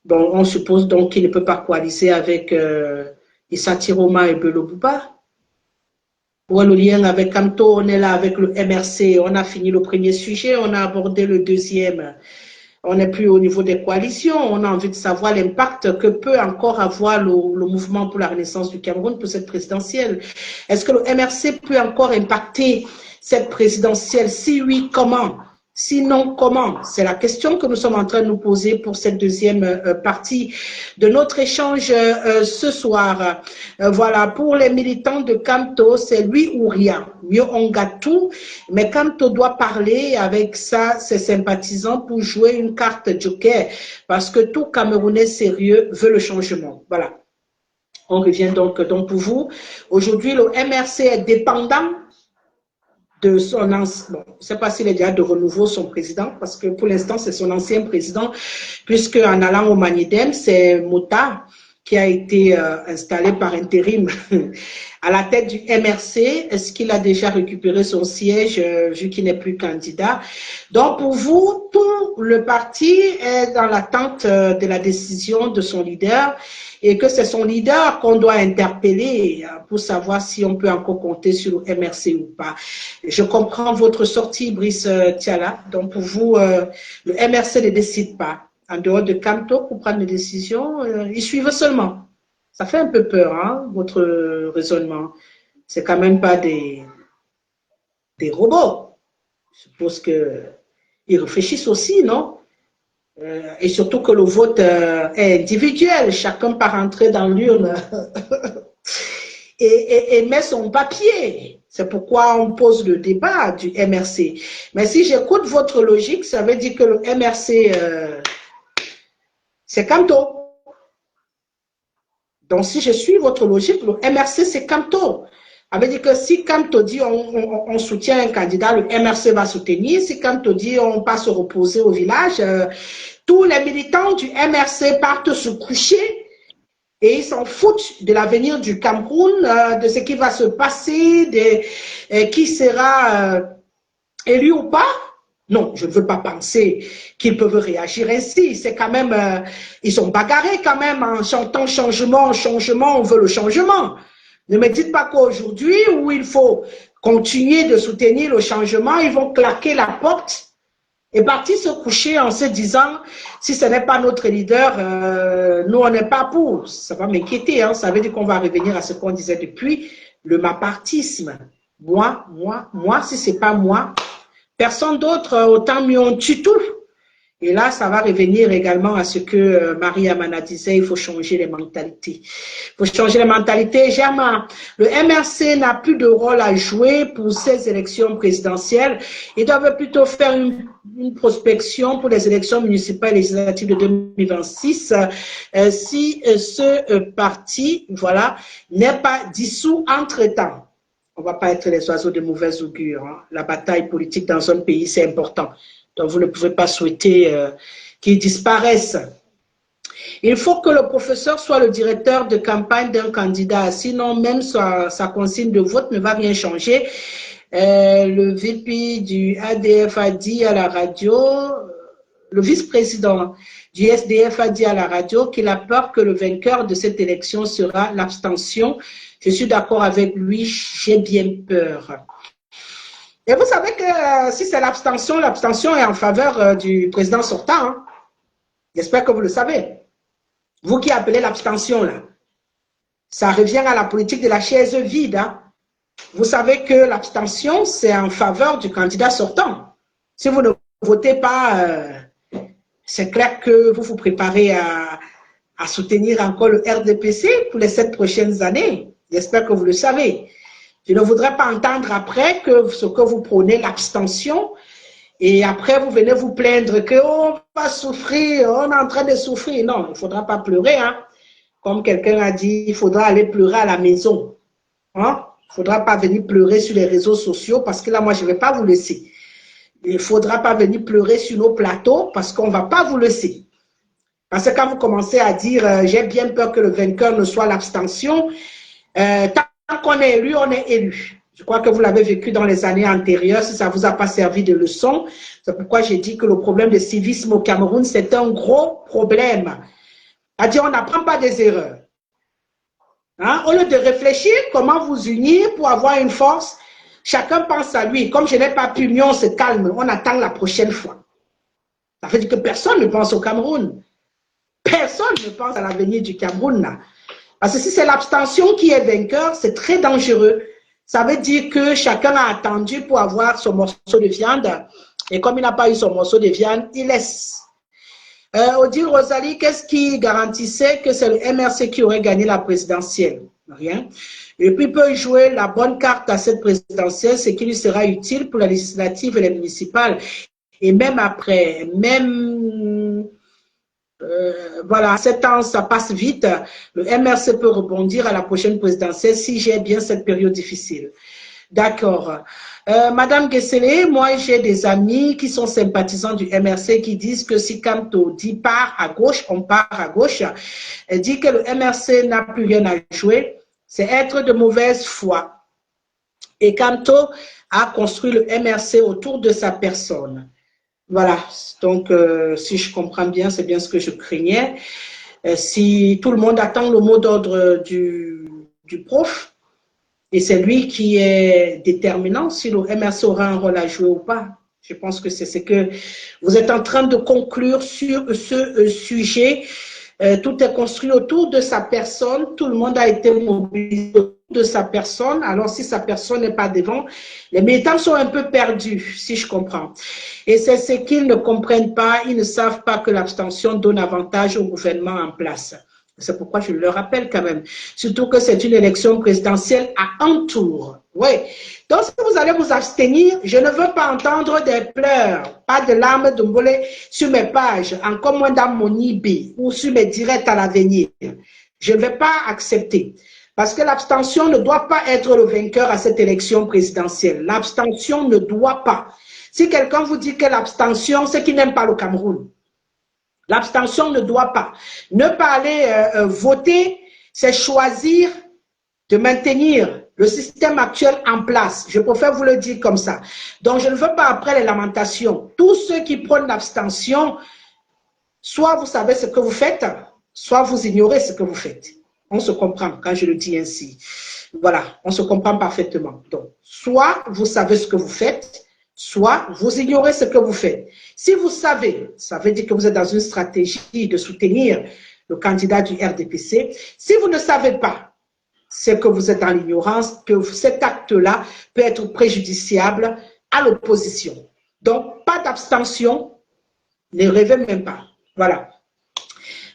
Bon, on suppose donc qu'il ne peut pas coaliser avec Issa Tiroma et Belobouba. Pour le lien avec Kamto, on est là avec le MRC, on a fini le premier sujet, on a abordé le deuxième. On n'est plus au niveau des coalitions, on a envie de savoir l'impact que peut encore avoir le mouvement pour la renaissance du Cameroun pour cette présidentielle. Est-ce que le MRC peut encore impacter cette présidentielle? Si oui, comment? Sinon, comment? C'est la question que nous sommes en train de nous poser pour cette deuxième partie de notre échange ce soir. Voilà, pour les militants de Kamto, c'est lui ou rien. Mieux on gâte tout, mais Kamto doit parler avec ses sympathisants pour jouer une carte joker, parce que tout Camerounais sérieux veut le changement. Voilà. On revient donc pour vous. Aujourd'hui, le MRC est dépendant de son ancien, bon, je ne sais pas s'il est déjà de renouveau son président, parce que pour l'instant, c'est son ancien président, puisque en allant au Manidem, c'est Mota qui a été installé par intérim à la tête du MRC. Est-ce qu'il a déjà récupéré son siège, vu qu'il n'est plus candidat? Donc, pour vous, tout le parti est dans l'attente de la décision de son leader, et que c'est son leader qu'on doit interpeller pour savoir si on peut encore compter sur le MRC ou pas. Je comprends votre sortie, Brice Tiala. Donc, pour vous, le MRC ne décide pas. En dehors de Kamto, pour prendre des décisions, ils suivent seulement. Ça fait un peu peur, hein, votre raisonnement. C'est quand même pas des robots. Je suppose qu'ils réfléchissent aussi, non? Et surtout que le vote est individuel. Chacun part entrer dans l'urne et met son papier. C'est pourquoi on pose le débat du MRC. Mais si j'écoute votre logique, ça veut dire que le MRC, c'est Kamto. Donc, si je suis votre logique, le MRC, c'est Kamto. Ça veut dire que si Kamto dit on soutient un candidat, le MRC va soutenir. Si Kamto dit on passe se reposer au village, tous les militants du MRC partent se coucher et ils s'en foutent de l'avenir du Cameroun, de ce qui va se passer, de qui sera élu ou pas. Non, je ne veux pas penser qu'ils peuvent réagir ainsi. C'est quand même, ils sont bagarrés quand même en chantant changement, changement, on veut le changement. Ne me dites pas qu'aujourd'hui, où il faut continuer de soutenir le changement, ils vont claquer la porte et partir se coucher en se disant, si ce n'est pas notre leader, nous on n'est pas pour. Ça va m'inquiéter, hein. Ça veut dire qu'on va revenir à ce qu'on disait depuis, le mapartisme. Moi, si c'est pas moi, personne d'autre, autant mieux on tue tout. Et là, ça va revenir également à ce que Marie Amana disait, il faut changer les mentalités. Il faut changer les mentalités. Germain, le MRC n'a plus de rôle à jouer pour ces élections présidentielles. Ils doivent plutôt faire une prospection pour les élections municipales et législatives de 2026 si ce parti, voilà, n'est pas dissous entre-temps. On ne va pas être les oiseaux de mauvais augure. Hein. La bataille politique dans un pays, c'est important. Donc, vous ne pouvez pas souhaiter qu'ils disparaissent. Il faut que le professeur soit le directeur de campagne d'un candidat, sinon même sa consigne de vote ne va rien changer. Le VP du ADF a dit à la radio, le vice-président du SDF a dit à la radio qu'il a peur que le vainqueur de cette élection sera l'abstention. Je suis d'accord avec lui, j'ai bien peur. Et vous savez que si c'est l'abstention est en faveur du président sortant. Hein. J'espère que vous le savez. Vous qui appelez l'abstention, là, ça revient à la politique de la chaise vide. Hein. Vous savez que l'abstention, c'est en faveur du candidat sortant. Si vous ne votez pas, c'est clair que vous vous préparez à soutenir encore le RDPC pour les 7 prochaines années. J'espère que vous le savez. Je ne voudrais pas entendre après que ce que vous prenez, l'abstention, et après vous venez vous plaindre que on va souffrir, on est en train de souffrir. Non, il ne faudra pas pleurer. Hein. Comme quelqu'un a dit, il faudra aller pleurer à la maison. Hein. Il ne faudra pas venir pleurer sur les réseaux sociaux parce que là, moi, je ne vais pas vous laisser. Il ne faudra pas venir pleurer sur nos plateaux parce qu'on ne va pas vous laisser. Parce que quand vous commencez à dire j'ai bien peur que le vainqueur ne soit l'abstention, tant qu'on est élu, on est élu. Je crois que vous l'avez vécu dans les années antérieures, si ça ne vous a pas servi de leçon. C'est pourquoi j'ai dit que le problème de civisme au Cameroun, c'est un gros problème. C'est-à-dire, on n'apprend pas des erreurs. Hein? Au lieu de réfléchir comment vous unir pour avoir une force, chacun pense à lui. Comme je n'ai pas pu, on se calme, on attend la prochaine fois. Ça veut dire que personne ne pense au Cameroun. Personne ne pense à l'avenir du Cameroun. Là. Parce que si c'est l'abstention qui est vainqueur, c'est très dangereux. Ça veut dire que chacun a attendu pour avoir son morceau de viande. Et comme il n'a pas eu son morceau de viande, il laisse. Odile Rosalie, qu'est-ce qui garantissait que c'est le MRC qui aurait gagné la présidentielle? Rien. Et puis, il peut jouer la bonne carte à cette présidentielle, ce qui lui sera utile pour la législative et les municipales. Et même après, même... voilà, 7 ans, ça passe vite. Le MRC peut rebondir à la prochaine présidentielle si j'ai bien cette période difficile. D'accord. Madame Guessele, moi j'ai des amis qui sont sympathisants du MRC qui disent que si Kamto dit part à gauche, on part à gauche. Elle dit que le MRC n'a plus rien à jouer. C'est être de mauvaise foi. Et Kamto a construit le MRC autour de sa personne. Voilà, donc si je comprends bien, c'est bien ce que je craignais. Si tout le monde attend le mot d'ordre du prof, et c'est lui qui est déterminant si le MRC aura un rôle à jouer ou pas. Je pense que c'est ce que vous êtes en train de conclure sur ce sujet. Tout est construit autour de sa personne, tout le monde a été mobilisé autour de sa personne. Alors si sa personne n'est pas devant, les militants sont un peu perdus, si je comprends. Et c'est ce qu'ils ne comprennent pas, ils ne savent pas que l'abstention donne avantage au gouvernement en place. C'est pourquoi je le rappelle quand même. Surtout que c'est une élection présidentielle à un tour. Oui. Donc, si vous allez vous abstenir, je ne veux pas entendre des pleurs, pas de larmes de mollet sur mes pages, encore moins dans mon IB ou sur mes directs à l'avenir. Je ne vais pas accepter. Parce que l'abstention ne doit pas être le vainqueur à cette élection présidentielle. L'abstention ne doit pas. Si quelqu'un vous dit que l'abstention, c'est qu'il n'aime pas le Cameroun. L'abstention ne doit pas. Ne pas aller voter, c'est choisir de maintenir le système actuel en place. Je préfère vous le dire comme ça. Donc, je ne veux pas après les lamentations. Tous ceux qui prennent l'abstention, soit vous savez ce que vous faites, soit vous ignorez ce que vous faites. On se comprend quand je le dis ainsi. Voilà, on se comprend parfaitement. Donc, soit vous savez ce que vous faites, soit vous ignorez ce que vous faites. Si vous savez, ça veut dire que vous êtes dans une stratégie de soutenir le candidat du RDPC. Si vous ne savez pas, c'est que vous êtes dans l'ignorance, que cet acte-là peut être préjudiciable à l'opposition. Donc, pas d'abstention, Ne rêvez même pas. Voilà.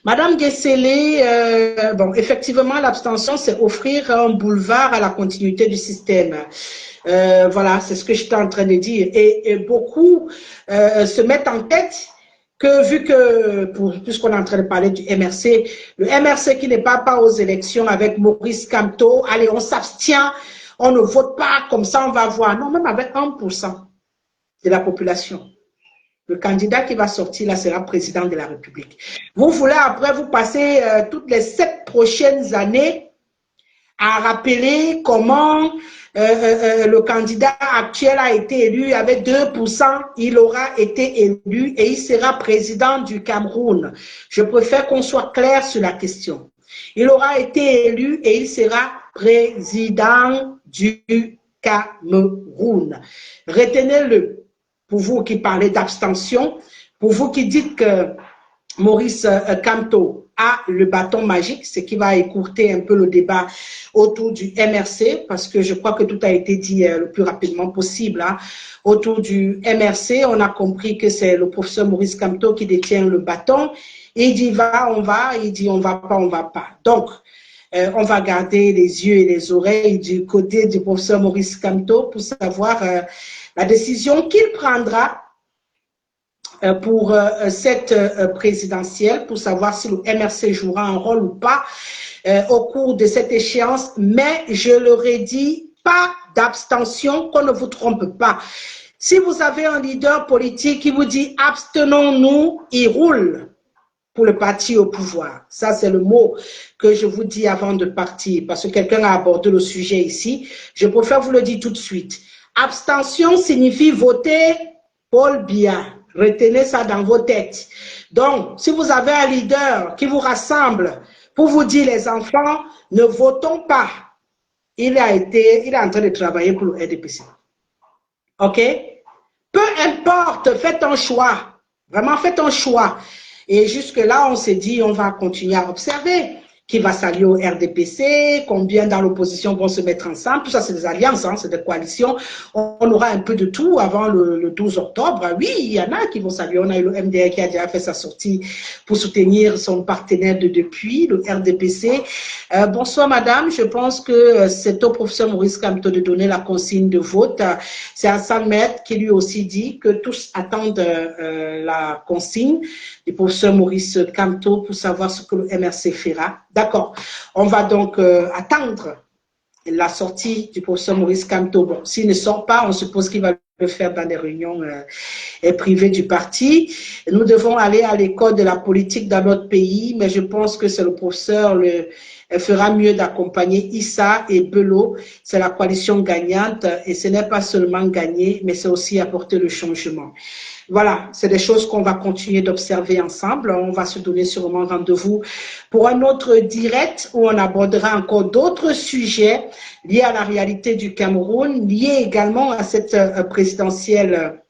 Madame Guesselé, bon, effectivement, l'abstention, c'est offrir un boulevard à la continuité du système. Voilà, c'est ce que j'étais en train de dire. Et beaucoup se mettent en tête que, vu que, puisqu'on est en train de parler du MRC, le MRC qui n'est pas aux élections avec Maurice Kamto, allez, on s'abstient, on ne vote pas, comme ça on va voir. Non, même avec 1% de la population. Le candidat qui va sortir là sera président de la République. Vous voulez après vous passer toutes les 7 prochaines années à rappeler comment le candidat actuel a été élu avec 2%, il aura été élu et il sera président du Cameroun. Je préfère qu'on soit clair sur la question. Il aura été élu et il sera président du Cameroun. Retenez-le. Pour vous qui parlez d'abstention, pour vous qui dites que Maurice Kamto a le bâton magique, ce qui va écourter un peu le débat autour du MRC, parce que je crois que tout a été dit le plus rapidement possible. Hein. Autour du MRC, on a compris que c'est le professeur Maurice Kamto qui détient le bâton. Il dit on va, il dit on va pas, on va pas. Donc, on va garder les yeux et les oreilles du côté du professeur Maurice Kamto pour savoir la décision qu'il prendra pour cette présidentielle, pour savoir si le MRC jouera un rôle ou pas au cours de cette échéance. Mais je leur ai dit, pas d'abstention, qu'on ne vous trompe pas. Si vous avez un leader politique qui vous dit abstenons-nous, il roule pour le parti au pouvoir. Ça, c'est le mot que je vous dis avant de partir, parce que quelqu'un a abordé le sujet ici. Je préfère vous le dire tout de suite. Abstention signifie voter Paul Biya. Retenez ça dans vos têtes. Donc, si vous avez un leader qui vous rassemble pour vous dire, les enfants, ne votons pas, il est en train de travailler pour le RDPC. OK? Peu importe, faites un choix. Vraiment, faites un choix. Et jusque-là, on s'est dit, on va continuer à observer qui va s'allier au RDPC, combien dans l'opposition vont se mettre ensemble. Tout ça, c'est des alliances, hein, c'est des coalitions. On aura un peu de tout avant le 12 octobre. Oui, il y en a qui vont s'allier. On a eu le MDR qui a déjà fait sa sortie pour soutenir son partenaire de depuis, le RDPC. Bonsoir, madame. Je pense que c'est au professeur Maurice Kamto de donner la consigne de vote. C'est Hassan Maître qui lui aussi dit que tous attendent la consigne du professeur Maurice Kamto pour savoir ce que le MRC fera. D'accord. On va donc attendre la sortie du professeur Maurice Kamto. Bon, s'il ne sort pas, on suppose qu'il va le faire dans des réunions privées du parti. Nous devons aller à l'école de la politique dans notre pays, mais je pense que c'est le professeur, elle fera mieux d'accompagner Issa et Bello. C'est la coalition gagnante et ce n'est pas seulement gagner, mais c'est aussi apporter le changement. Voilà, c'est des choses qu'on va continuer d'observer ensemble. On va se donner sûrement rendez-vous pour un autre direct où on abordera encore d'autres sujets liés à la réalité du Cameroun, liés également à cette présidentielle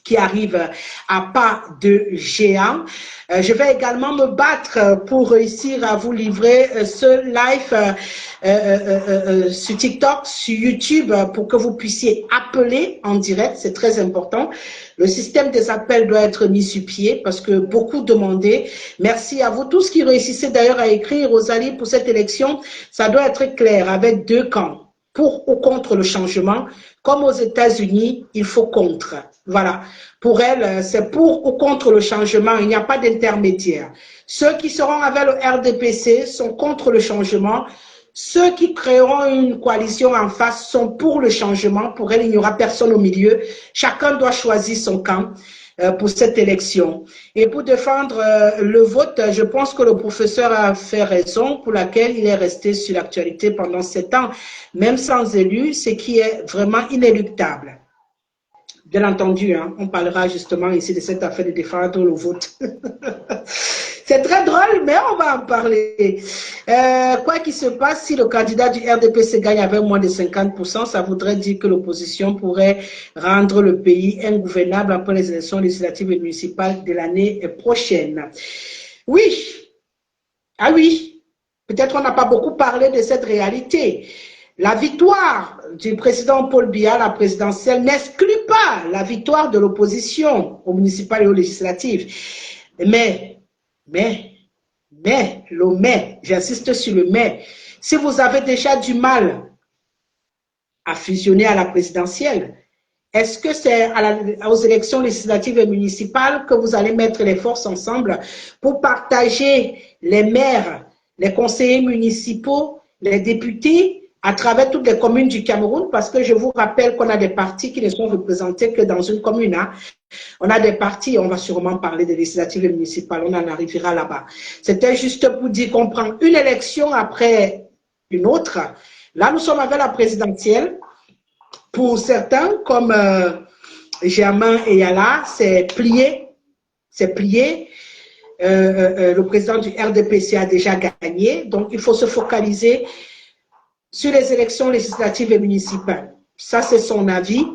qui arrive à pas de géant. Je vais également me battre pour réussir à vous livrer ce live sur TikTok, sur YouTube, pour que vous puissiez appeler en direct. C'est très important. Le système des appels doit être mis sur pied parce que beaucoup demandaient. Merci à vous tous qui réussissez d'ailleurs à écrire, Rosalie, pour cette élection. Ça doit être clair avec 2 camps. Pour ou contre le changement, comme aux États-Unis, il faut contre. Voilà. Pour elle, c'est pour ou contre le changement, il n'y a pas d'intermédiaire. Ceux qui seront avec le RDPC sont contre le changement. Ceux qui créeront une coalition en face sont pour le changement. Pour elle, il n'y aura personne au milieu. Chacun doit choisir son camp pour cette élection. Et pour défendre le vote, je pense que le professeur a fait raison pour laquelle il est resté sur l'actualité pendant 7 ans, même sans élu, ce qui est vraiment inéluctable. Bien entendu, hein, on parlera justement ici de cette affaire de défendre le vote. C'est très drôle, mais on va en parler. Quoi qu'il se passe, si le candidat du RDPC gagne avec moins de 50%, ça voudrait dire que l'opposition pourrait rendre le pays ingouvernable après les élections législatives et municipales de l'année prochaine. Oui, ah oui, peut-être on n'a pas beaucoup parlé de cette réalité. La victoire du président Paul Biya, la présidentielle, n'exclut pas la victoire de l'opposition aux municipales et aux législatives. Mais, j'insiste sur le mais, si vous avez déjà du mal à fusionner à la présidentielle, est-ce que c'est aux élections législatives et municipales que vous allez mettre les forces ensemble pour partager les maires, les conseillers municipaux, les députés à travers toutes les communes du Cameroun? Parce que je vous rappelle qu'on a des partis qui ne sont représentés que dans une commune. Hein. On a des partis, on va sûrement parler des législatives et municipales, on en arrivera là-bas. C'était juste pour dire qu'on prend une élection après une autre. Là, nous sommes avec la présidentielle. Pour certains, comme Germain et Yala, c'est plié. C'est plié. Le président du RDPC a déjà gagné. Donc, il faut se focaliser sur les élections législatives et municipales. Ça, c'est son avis.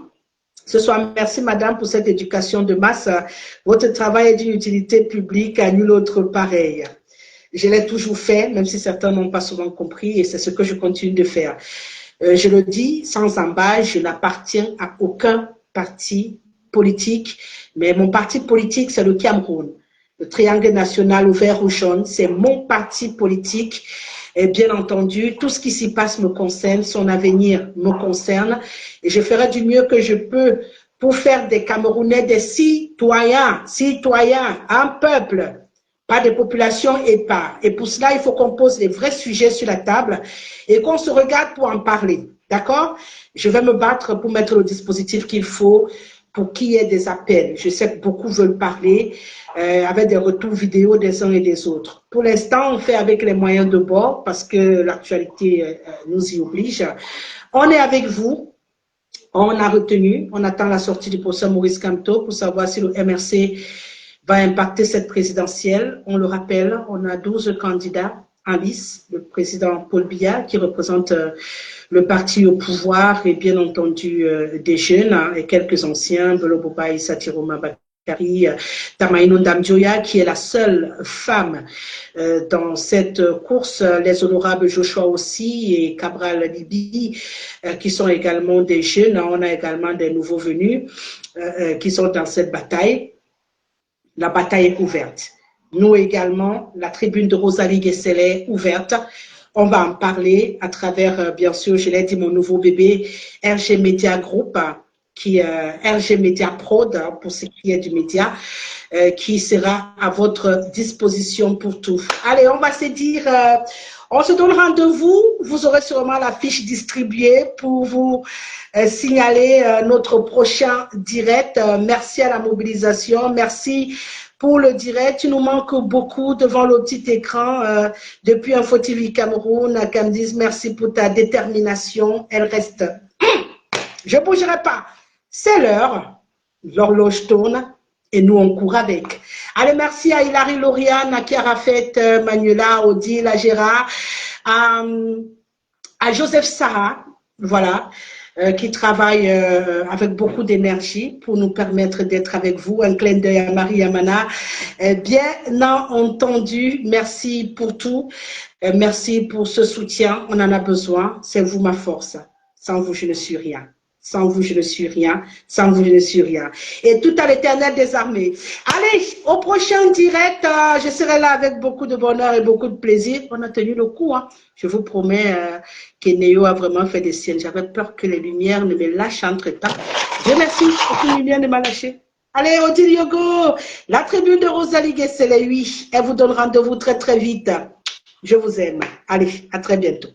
Ce soir, merci madame pour cette éducation de masse. Votre travail est d'une utilité publique à nul autre pareil. Je l'ai toujours fait, même si certains n'ont pas souvent compris, et c'est ce que je continue de faire. Je le dis sans embâche, je n'appartiens à aucun parti politique, mais mon parti politique, c'est le Cameroun. Le triangle national ouvert ou jaune, c'est mon parti politique. Et bien entendu, tout ce qui s'y passe me concerne, son avenir me concerne. Et je ferai du mieux que je peux pour faire des Camerounais des citoyens, un peuple, pas des populations épars. Et pour cela, il faut qu'on pose les vrais sujets sur la table et qu'on se regarde pour en parler. D'accord? Je vais me battre pour mettre le dispositif qu'il faut pour qu'il y ait des appels. Je sais que beaucoup veulent parler avec des retours vidéo des uns et des autres. Pour l'instant, on fait avec les moyens de bord parce que l'actualité nous y oblige. On est avec vous. On a retenu, on attend la sortie du professeur Maurice Kamto pour savoir si le MRC va impacter cette présidentielle. On le rappelle, on a 12 candidats en lice. Le président Paul Biya qui représente le parti au pouvoir et bien entendu des jeunes hein, et quelques anciens, Belo Boba et Satiroma Bakari, Tamaïno Ndamdioya qui est la seule femme dans cette course, les honorables Joshua aussi et Cabral Libi qui sont également des jeunes. On a également des nouveaux venus qui sont dans cette bataille. La bataille est ouverte. Nous également, la tribune de Rosalie Guessel est ouverte. On va en parler à travers, bien sûr, je l'ai dit, mon nouveau bébé, RG Media Group, qui RG Media Prod, pour ce qui est du média, qui sera à votre disposition pour tout. Allez, on va se dire, on se donne rendez-vous. Vous aurez sûrement la fiche distribuée pour vous signaler notre prochain direct. Merci à la mobilisation. Merci pour le direct. Tu nous manques beaucoup devant le petit écran depuis Info TV Cameroun. Candice, merci pour ta détermination. Elle reste. Je ne bougerai pas. C'est l'heure. L'horloge tourne et nous on court avec. Allez, merci à Hilary Lauriane, à Chiara Fett, Manuela, Odile, à Gérard, à Joseph Sarah, voilà, qui travaille avec beaucoup d'énergie pour nous permettre d'être avec vous. Un clin d'œil à Marie Amana. Bien entendu, merci pour tout. Merci pour ce soutien. On en a besoin. C'est vous ma force. Sans vous, je ne suis rien. Sans vous, je ne suis rien. Sans vous, je ne suis rien. Et tout à l'Éternel des armées. Allez, au prochain direct, je serai là avec beaucoup de bonheur et beaucoup de plaisir. On a tenu le coup. Hein. Je vous promets que Néo a vraiment fait des siennes. J'avais peur que les lumières ne me lâchent entre-temps. Dieu merci, aucune lumière ne m'a lâché. Allez, Odile Yogo, la tribune de Rosalie Guessel, oui. Elle vous donne rendez-vous très, très vite. Je vous aime. Allez, à très bientôt.